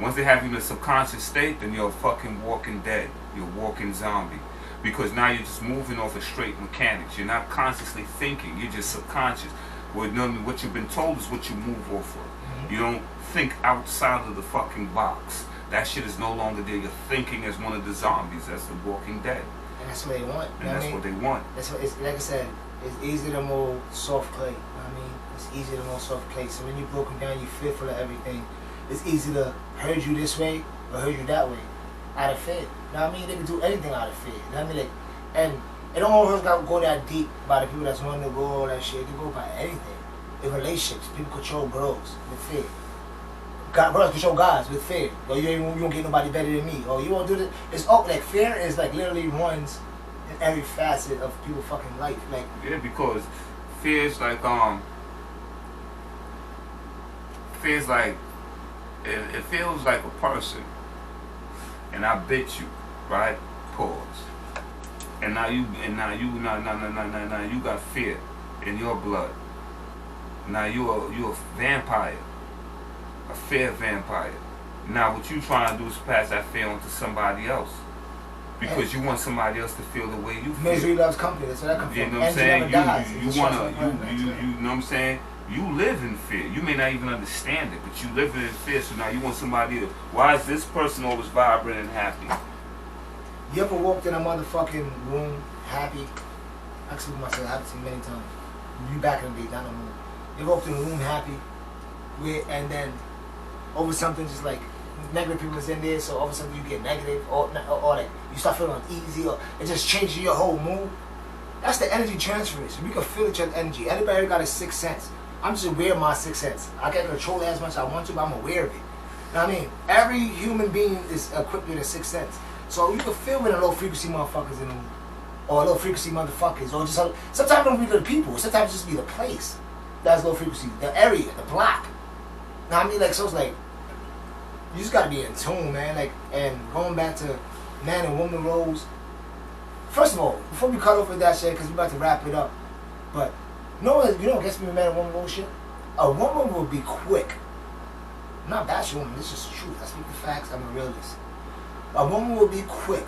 [SPEAKER 2] Once they have you in a subconscious state, then you're a fucking walking dead. You're a walking zombie. Because now you're just moving off of straight mechanics. You're not consciously thinking. You're just subconscious. What you've been told is what you move off of. You don't think outside of the fucking box. That shit is no longer there. You're thinking as one of the zombies. That's the walking dead.
[SPEAKER 1] And that's what they want.
[SPEAKER 2] And that's what they want.
[SPEAKER 1] That's what it's, like I said, it's easier to mold soft clay. You know what I mean? It's easier to mold soft clay. So when you broken down, you're fearful of everything. It's easy to hurt you this way or hurt you that way. Out of fear. You know what I mean? They can do anything out of fear. You know what I mean? Like, and it don't always got to go that deep by the people that's wanting to go all that shit. It can go by anything. In relationships, people control girls with fear. Girls control guys with fear. Or you won't get nobody better than me. Or you won't do this. It's like fear is like literally runs in every facet of people's fucking life. Like,
[SPEAKER 2] yeah, because fear is like it feels like a person, and I bit you, right? Pause. And now you got fear in your blood. Now you a vampire, a fear vampire. Now what you trying to do is pass that fear on to somebody else, because you want somebody else to feel the way you feel.
[SPEAKER 1] Misery loves company. That's what that comes from.
[SPEAKER 2] You know what I'm saying? You know what I'm saying? You live in fear. You may not even understand it, but you live in fear. So now you want somebody to. Why is this person always vibrant and happy?
[SPEAKER 1] You ever walked in a motherfucking room happy? I can speak for myself. I've seen many times. You back in the day, not no more. You walked in a room happy, and then over something just like negative people is in there, so all of a sudden you get negative, or like you start feeling uneasy, or it just changes your whole mood. That's the energy transfer. So we can feel each other's energy. Everybody got a sixth sense. I'm just aware of my sixth sense. I can't control it as much as I want to, but I'm aware of it. You know what I mean? Every human being is equipped with a sixth sense. So you can feel when a low frequency motherfuckers in the room, or low frequency motherfuckers, or just sometimes it don't be the people. Sometimes it just be the place that's low frequency, the area, the block. You know what I mean? Like, so it's like you just gotta be in tune, man. Like, and going back to man and woman roles. First of all, before we cut off with that shit, because we're about to wrap it up, but you know what gets me with man and woman role shit? A woman will be quick. I'm not bashing woman. This is truth. I speak the facts. I'm a realist. A woman will be quick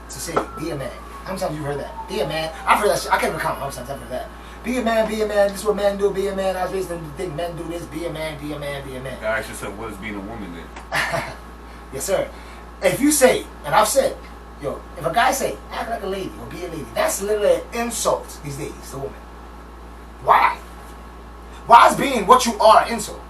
[SPEAKER 1] to say, be a man. How many times you heard that? Be a man. I've heard that shit. I can't even count how many times I've heard that. Be a man, be a man. This is what men do, be a man. I was raised to think men do this. Be a man, be a man, be a man.
[SPEAKER 2] I ask yourself, what is being a woman then?
[SPEAKER 1] Yes, sir. If you say, and I've said, yo, if a guy say, act like a lady or be a lady, that's literally an insult these days to women. Why? Why is being what you are an insult?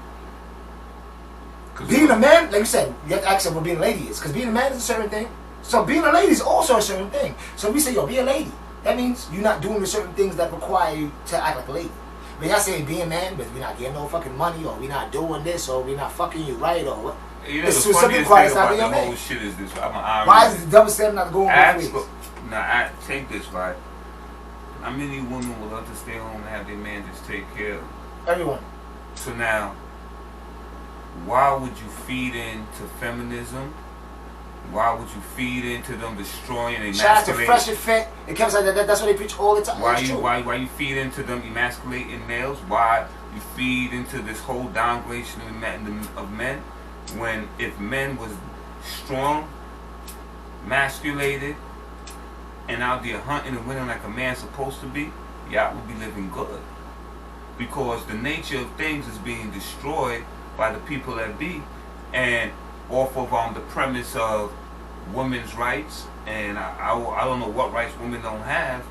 [SPEAKER 1] Being a man, like you said, you have to ask what being a lady is. Because being a man is a certain thing. So being a lady is also a certain thing. So we say, yo, be a lady. That means you're not doing the certain things that require you to act like a lady. But y'all saying be a man, but we're not getting no fucking money, or we're not doing this, or we're not fucking you right, or what?
[SPEAKER 2] You know, the funniest thing about the whole shit is this.
[SPEAKER 1] Why is the double standard not going both ways?
[SPEAKER 2] Now, take this, right? How many women would love to stay home and have their man just take care of them?
[SPEAKER 1] Everyone.
[SPEAKER 2] So now, why would you feed into feminism? Why would you feed into them destroying and
[SPEAKER 1] emasculating? Shout out to Fresh and Fit. It comes like that. That's what they preach all the time.
[SPEAKER 2] Why you feed into them emasculating males? Why you feed into this whole downgradation of men? When if men was strong, masculated, and out there hunting and winning like a man's supposed to be, y'all would be living good. Because the nature of things is being destroyed by the people that be, and off of the premise of women's rights, and I don't know what rights women don't have.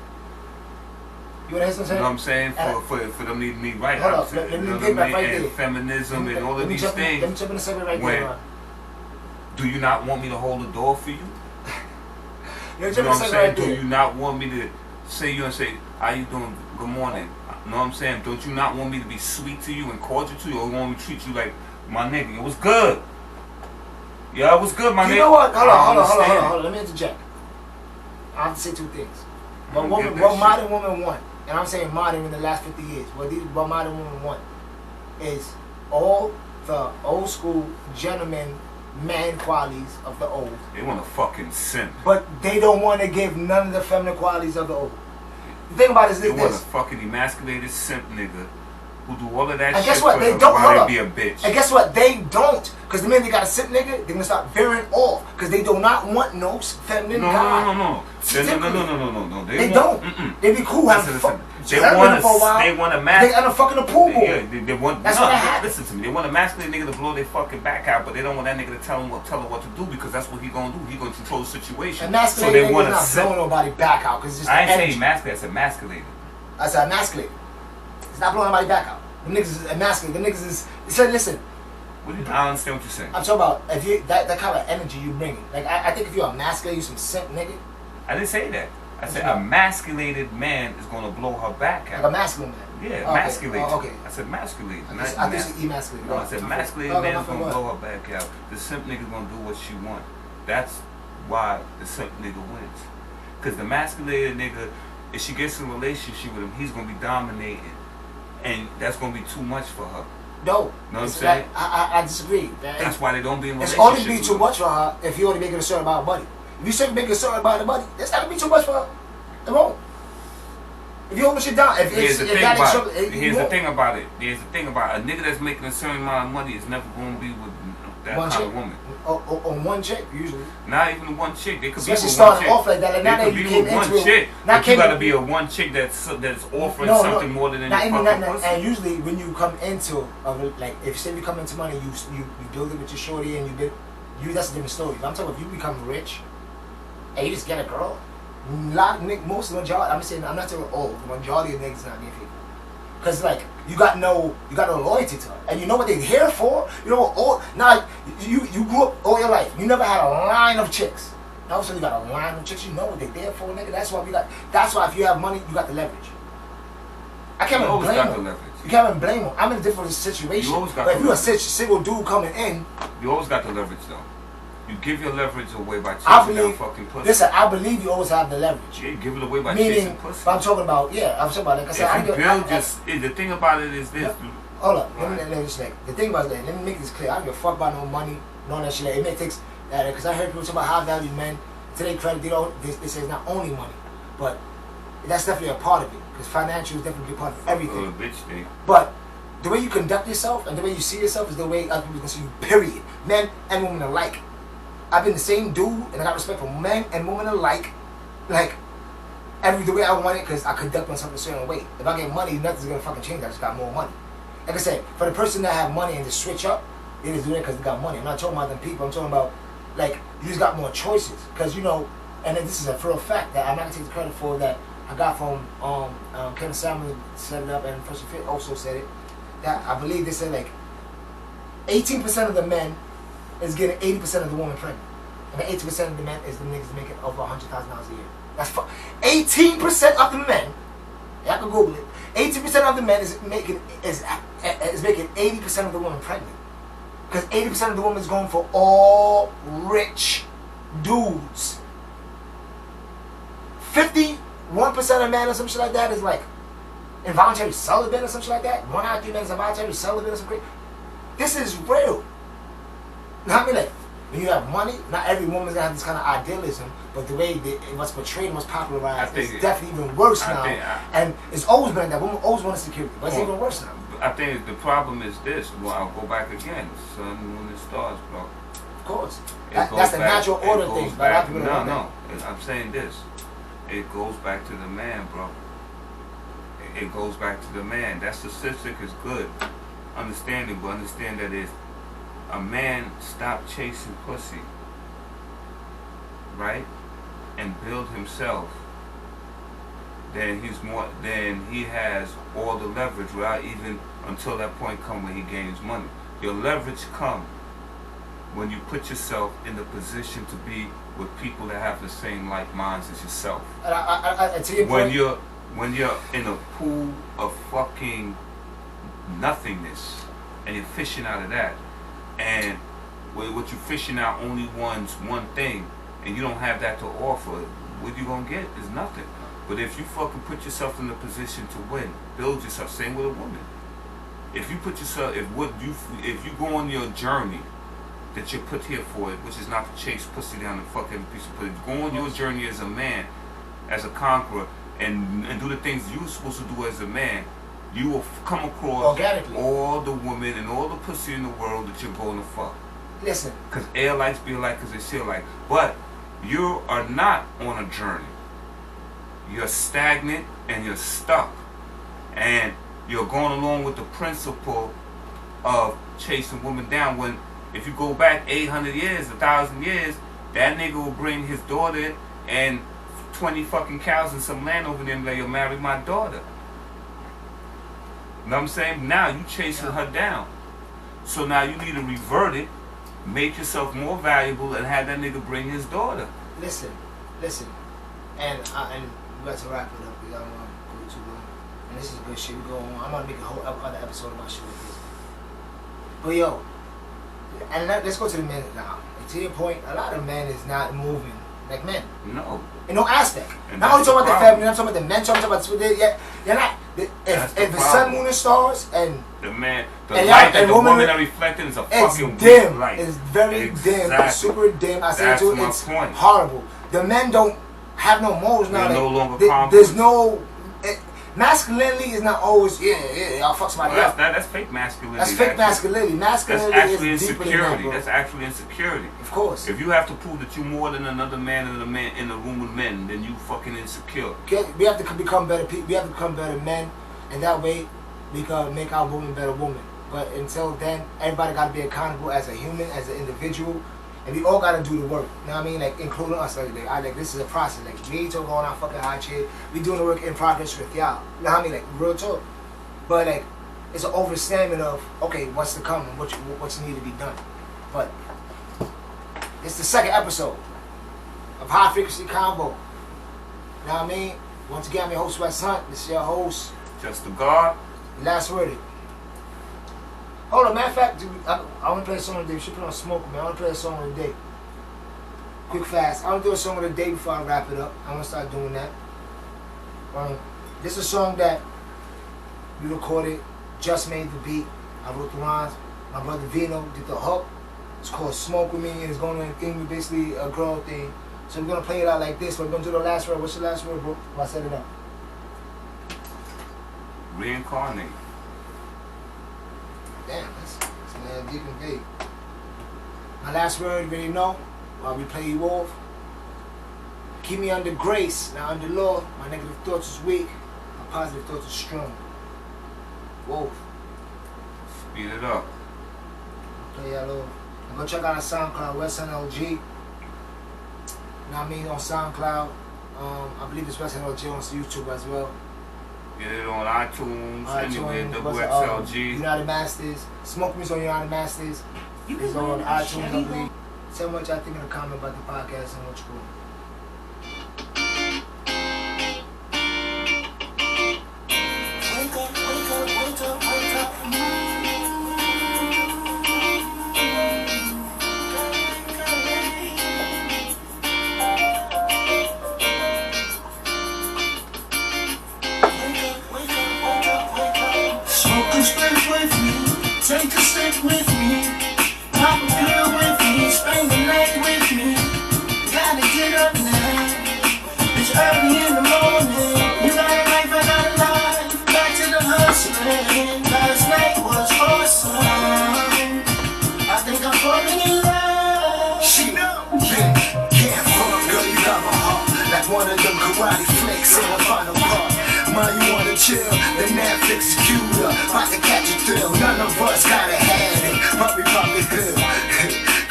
[SPEAKER 1] You know what
[SPEAKER 2] I'm saying? For them to need right.
[SPEAKER 1] Hold up, let me get back right there.
[SPEAKER 2] And feminism and all of these things.
[SPEAKER 1] Let me jump in a second right there.
[SPEAKER 2] Do you not want me to hold the door for you?
[SPEAKER 1] You know what I'm saying?
[SPEAKER 2] Do you not want me to say how you doing? Good morning. You know what I'm saying? Don't you not want me to be sweet to you and cordial to you, or want me to treat you like my nigga? It was good. Yeah, it was good, my nigga.
[SPEAKER 1] You know what? Hold on. Let me interject. I have to say two things. What modern women want, and I'm saying modern in the last 50 years, what modern women want is all the old school gentleman man qualities of the old.
[SPEAKER 2] They want a fucking simp.
[SPEAKER 1] But they don't want to give none of the feminine qualities of the old. The thing about it is this.
[SPEAKER 2] They want a fucking emasculated simp nigga who do all of that
[SPEAKER 1] and
[SPEAKER 2] shit
[SPEAKER 1] guess what?
[SPEAKER 2] for
[SPEAKER 1] They
[SPEAKER 2] them
[SPEAKER 1] don't,
[SPEAKER 2] while they be a bitch.
[SPEAKER 1] And guess what? They don't. Because the minute they got a simp nigga, they're going to start veering off. Because they do not want no feminine guy.
[SPEAKER 2] No.
[SPEAKER 1] They don't. They be cool having fun.
[SPEAKER 2] They want a mask.
[SPEAKER 1] They end up fucking a pool boy.
[SPEAKER 2] Yeah, they want.
[SPEAKER 1] That's what happens.
[SPEAKER 2] Listen to me. They want a masculine nigga to blow their fucking back out, but they don't want that nigga to tell her what to do because that's what he gonna do. He gonna control the situation.
[SPEAKER 1] And masculine nigga is not blowing nobody back out because it's just
[SPEAKER 2] I ain't saying masculine. I said emasculated.
[SPEAKER 1] I said emasculated. It's not blowing nobody back out. The niggas is emasculated. The niggas is. So listen.
[SPEAKER 2] I don't understand what you're saying.
[SPEAKER 1] I'm talking about if you that kind of energy you bringing. Like I think if you're emasculated, you some simp nigga.
[SPEAKER 2] I didn't say that. I said a emasculated man is gonna blow her back out.
[SPEAKER 1] Like a masculine man.
[SPEAKER 2] Yeah, emasculated.
[SPEAKER 1] Oh, okay.
[SPEAKER 2] I said emasculated.
[SPEAKER 1] I just emasculated.
[SPEAKER 2] No, I said emasculated man is gonna blow her back out. The simp nigga gonna do what she want. That's why the simp nigga wins. Cause the emasculated nigga, if she gets in a relationship with him, he's gonna be dominating, and that's gonna be too much for her.
[SPEAKER 1] No.
[SPEAKER 2] Know what I'm saying?
[SPEAKER 1] I disagree.
[SPEAKER 2] That's why they don't be in relationships.
[SPEAKER 1] It's only be too much for her if you only making a certain amount of money. If you start making a certain amount of money, that's not gonna be too much for her. It won't. If you hold shit down,
[SPEAKER 2] Here's the thing about it. There's the thing about it. A nigga that's making a certain amount of money is never gonna be with that
[SPEAKER 1] one
[SPEAKER 2] kind
[SPEAKER 1] chick.
[SPEAKER 2] of woman.
[SPEAKER 1] On one chick, usually.
[SPEAKER 2] Not even one chick. They could
[SPEAKER 1] especially
[SPEAKER 2] be with one chick.
[SPEAKER 1] Off like that. Like now
[SPEAKER 2] they could be with one chick. But you gotta be a one chick that's offering something more than any fucking pussy.
[SPEAKER 1] And usually when you come into like if say you come into money, you build it with your shorty and that's a different story. But I'm talking if you become rich and you just get a girl. Most of the majority, I'm not saying all, the majority of niggas not being faithful. Cause like you got no loyalty to her, and you know what they're here for. You know you grew up all your life. You never had a line of chicks. Now all of a sudden you got a line of chicks. You know what they're there for, nigga. That's why if you have money, you got the leverage. I can't even blame them. You can't even blame them. I'm in a different situation. But if you're a single dude coming in,
[SPEAKER 2] you always got the leverage though. You give your leverage away by chasing down fucking pussy.
[SPEAKER 1] Listen, I believe you always have the leverage.
[SPEAKER 2] Yeah, you give it away by chasing pussy.
[SPEAKER 1] But I'm talking about, like I said,
[SPEAKER 2] the thing about it is this.
[SPEAKER 1] Hold up, let me just like, the thing about it, let me make this clear. I don't give a fuck about no money, none of that shit. Like, it may take that, because I heard people talk about high value men. To their credit, they say it's not only money, but that's definitely a part of it. Because financial is definitely a part of everything.
[SPEAKER 2] Oh, bitch thing.
[SPEAKER 1] But the way you conduct yourself and the way you see yourself is the way other people can see you, period. Men and women alike. I've been the same dude, and I got respect for men and women alike. Like, the way I want it, because I conduct myself a certain way. If I get money, nothing's going to fucking change. I just got more money. Like I said, for the person that have money and just switch up, they just do that because they got money. I'm not talking about them people. I'm talking about, like, you just got more choices. Because, you know, and this is a real fact that I'm not going to take the credit for that I got from Kevin Samuel set it up, and First Fit also said it. That I believe they said, like, 18% of the men is getting 80% of the woman pregnant. And 80% of the men is the niggas making over $100,000 a year. That's 18% of the men, y'all can Google it, 18% of the men is making 80% of the woman pregnant. Because 80% of the women is going for all rich dudes. 51% of men or some shit like that is like involuntary celibate or some shit like that. 1 out of 3 men is involuntary celibate or some crazy. This is real. Now, I mean, like, when you have money, not every woman's gonna have this kind of idealism, but the way what's portrayed and what's popularized is definitely even worse now. And it's always been that. Women always want security, but it's even worse now.
[SPEAKER 2] I think the problem is this. Well, I'll go back again. Sun, moon, and stars, bro.
[SPEAKER 1] Of course. That's the natural order thing.
[SPEAKER 2] No. I'm saying this. It goes back to the man, bro. It goes back to the man. That statistic is good. Understanding, but understand that if a man stop chasing pussy, right, and build himself, then he has all the leverage without even until that point come when he gains money. Your leverage come when you put yourself in the position to be with people that have the same like minds as yourself. When you're in a pool of fucking nothingness and you're fishing out of that, and what you're fishing out only one thing, and you don't have that to offer, what you gonna get is nothing. But if you fucking put yourself in a position to win, build yourself. Same with a woman. If you put yourself, if you go on your journey that you're put here for, which is not to chase pussy down and fuck every piece of pussy. Go on your journey as a man, as a conqueror, and do the things you're supposed to do as a man. You will come across all the women and all the pussy in the world that you're going to fuck.
[SPEAKER 1] Listen. Because
[SPEAKER 2] air likes be alike because they feel like. But you are not on a journey. You're stagnant and you're stuck. And you're going along with the principle of chasing women down when if you go back 800 years, 1,000 years, that nigga will bring his daughter and 20 fucking cows and some land over there and like, you'll marry my daughter. You know what I'm saying? Now you chasing her down. So now you need to revert it, make yourself more valuable, and have that nigga bring his daughter.
[SPEAKER 1] Listen. And we got to wrap it up. We don't want to go too long. And this is good shit. We go on. I'm going to make a whole other episode of my shit with this. But yo, and let's go to the men now. And to your point, a lot of men is not moving like men.
[SPEAKER 2] No.
[SPEAKER 1] In no aspect. Not only talking about the family, I'm talking about the men, I'm talking about you're not. If the sun, moon, and stars, and
[SPEAKER 2] the man, the light that the woman are reflecting is a fucking
[SPEAKER 1] dim.
[SPEAKER 2] Light.
[SPEAKER 1] It's very dim, super dim. I say to it's
[SPEAKER 2] point.
[SPEAKER 1] Horrible. The men don't have no morals now.
[SPEAKER 2] They're no longer
[SPEAKER 1] there's no. Masculinity is not always I'll fuck somebody up.
[SPEAKER 2] That's fake masculinity.
[SPEAKER 1] That's fake masculinity. Masculinity
[SPEAKER 2] that's actually
[SPEAKER 1] is
[SPEAKER 2] insecurity.
[SPEAKER 1] Deeper than that,
[SPEAKER 2] that's actually insecurity.
[SPEAKER 1] Of course.
[SPEAKER 2] If you have to prove that you're more than another man in a room with men, then you fucking insecure.
[SPEAKER 1] We have to become better people. We have to become better men, and that way we can make our woman better woman. But until then, everybody got to be accountable as a human, as an individual. And we all gotta do the work, you know what I mean? Like, including us, like this is a process. Like, we ain't talking on our fucking high shit. We doing the work in progress with y'all. You know what I mean? Like, real talk. But, like, it's an overstanding of, okay, what's to come and what's need to be done. But, it's the second episode of High Frequency Convo. You know what I mean? Once again, I'm your host, West Hunt. This is your host.
[SPEAKER 2] Just the God.
[SPEAKER 1] Last word. Hold on, matter of fact, dude, I want to play a song today. We should put on Smoke, man. I want to play a song of the day. Quick, fast. I want to do a song of the day before I wrap it up. I want to start doing that. This is a song that we recorded, just made the beat. I wrote the rhymes. My brother Vino did the hook. It's called Smoke With Me, and it's going to thing, basically a girl thing. So we're going to play it out like this. We're going to do the last word. What's the last word, bro? I set it up.
[SPEAKER 2] Reincarnate.
[SPEAKER 1] Damn, that's deep and vague. My last word, you already know. While we play you off. Keep me under grace, not under law. My negative thoughts is weak. My positive thoughts are strong. Whoa.
[SPEAKER 2] Speed it up.
[SPEAKER 1] Play that off. And go check out our SoundCloud, WXLG. You know what I mean? On SoundCloud. I believe it's WXLG on YouTube as well.
[SPEAKER 2] Get it on iTunes, anywhere, WXLG.
[SPEAKER 1] United Masters. Smoke Me's on United Masters. It's on iTunes, I believe. Tell me what y'all think in the comment about the podcast and what's cool.
[SPEAKER 3] Take a stick with me, pop a pill with me, spend the night with me. Gotta get up now, it's early in the morning. You got a life, I got a life, back to the hustling. Last night was awesome, I think I'm falling in love.
[SPEAKER 4] She know, yeah, can't fuck, girl, you got my heart. Like one of them karate flicks in the final part. Ma, you wanna chill, the Netflix is queued up, about to catch a thrill. None of us gotta have it, probably good.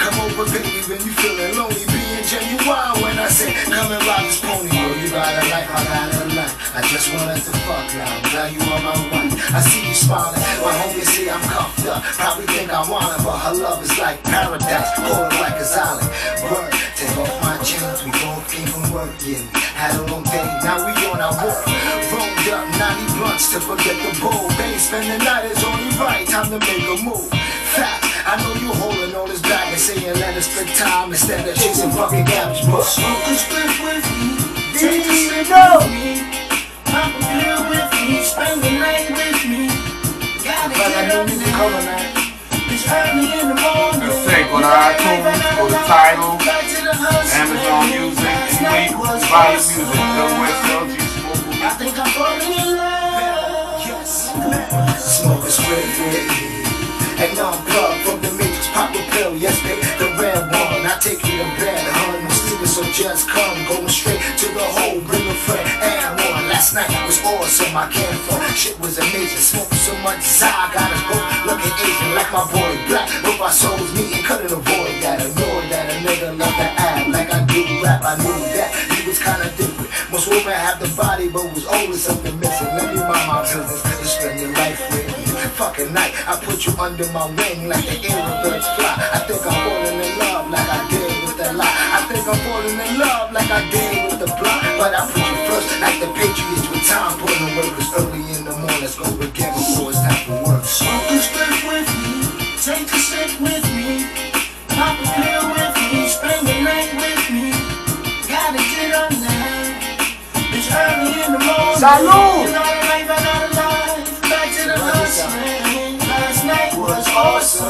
[SPEAKER 4] Come over, baby, when you feeling lonely, being genuine when I say, come and ride this pony. Girl, you got a life, I got a life. I just wanted to fuck now, now you are my wife. I see you smiling, my homies say I'm cuffed up. Probably think I want her, but her love is like paradise, call it like a island. But take off my chains, we both came from work, yeah. Had a long day, now we on our walk. Rolled up 90 blunts to forget the bull. Babe, spend the night is only right, time to make a move. Fact, I know you holding all this back and saying let us split time instead of chasing fucking cabbage bush.
[SPEAKER 3] Smoke a split with me, Take a sip with me, pop a pill with me, spend the night with me. Gotta get up now. It's early in the morning.
[SPEAKER 2] Let's take on iTunes, go to Tidal, Amazon Music, Tweet, Volume Music, WXLG, Smoke.
[SPEAKER 3] I think I'm falling in love.
[SPEAKER 4] Yes, smoke is red. And I'm plugged from the matrix, pop a pill, yes baby, the red one. I take it in bed, hun, I'm sleeping, so just come, going straight to the hole, bring a friend, and one. Last night was awesome, I can't front, shit was amazing, smoking so much I got us both looking Asian, like my boy Black, both our souls meeting, couldn't avoid that, annoyed that a nigga love to act like I do rap, I knew that, he was kinda different, most women have the body, but was always something missing, let me mind my business, and spend your life with me. Fucking night, I put you under my wing like the birds fly. I think I'm falling in love like I did with the lie. I think I'm falling in love like I did with the block. But I put you first like the Patriots with time putting away. Cause early in the morning, let's go again before it's time to work.
[SPEAKER 3] Smoke a spliff with me, take a sip with me, pop a pill with me, spend the night with me. Gotta get up now. It's early in the morning.
[SPEAKER 1] Salud!
[SPEAKER 3] You got a life, I got a life. Back to the hustling. Last night was awesome.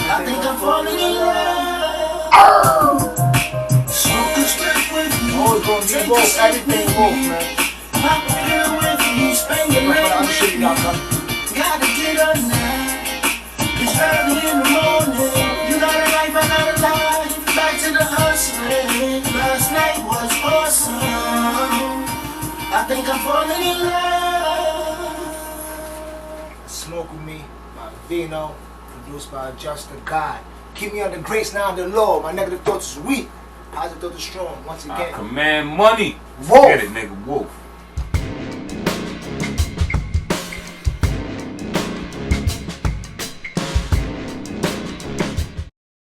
[SPEAKER 3] I think I'm falling in love. Smoke a spliff with me.
[SPEAKER 1] Always gonna be both, everything both, man.
[SPEAKER 3] Pop a pill with me, spend the night with me. Gotta get up now. It's early in the morning. You got a life, I got a life. Back to the hustling. Last night was awesome. I think I'm falling in love.
[SPEAKER 1] Smoke with me, by Vino, produced by JUSS DA GOD. Keep me under grace now the Lord. My negative thoughts is weak. Positive thoughts is strong. Once
[SPEAKER 2] I
[SPEAKER 1] again.
[SPEAKER 2] command money.
[SPEAKER 1] Wolf.
[SPEAKER 2] Get it, nigga. Wolf.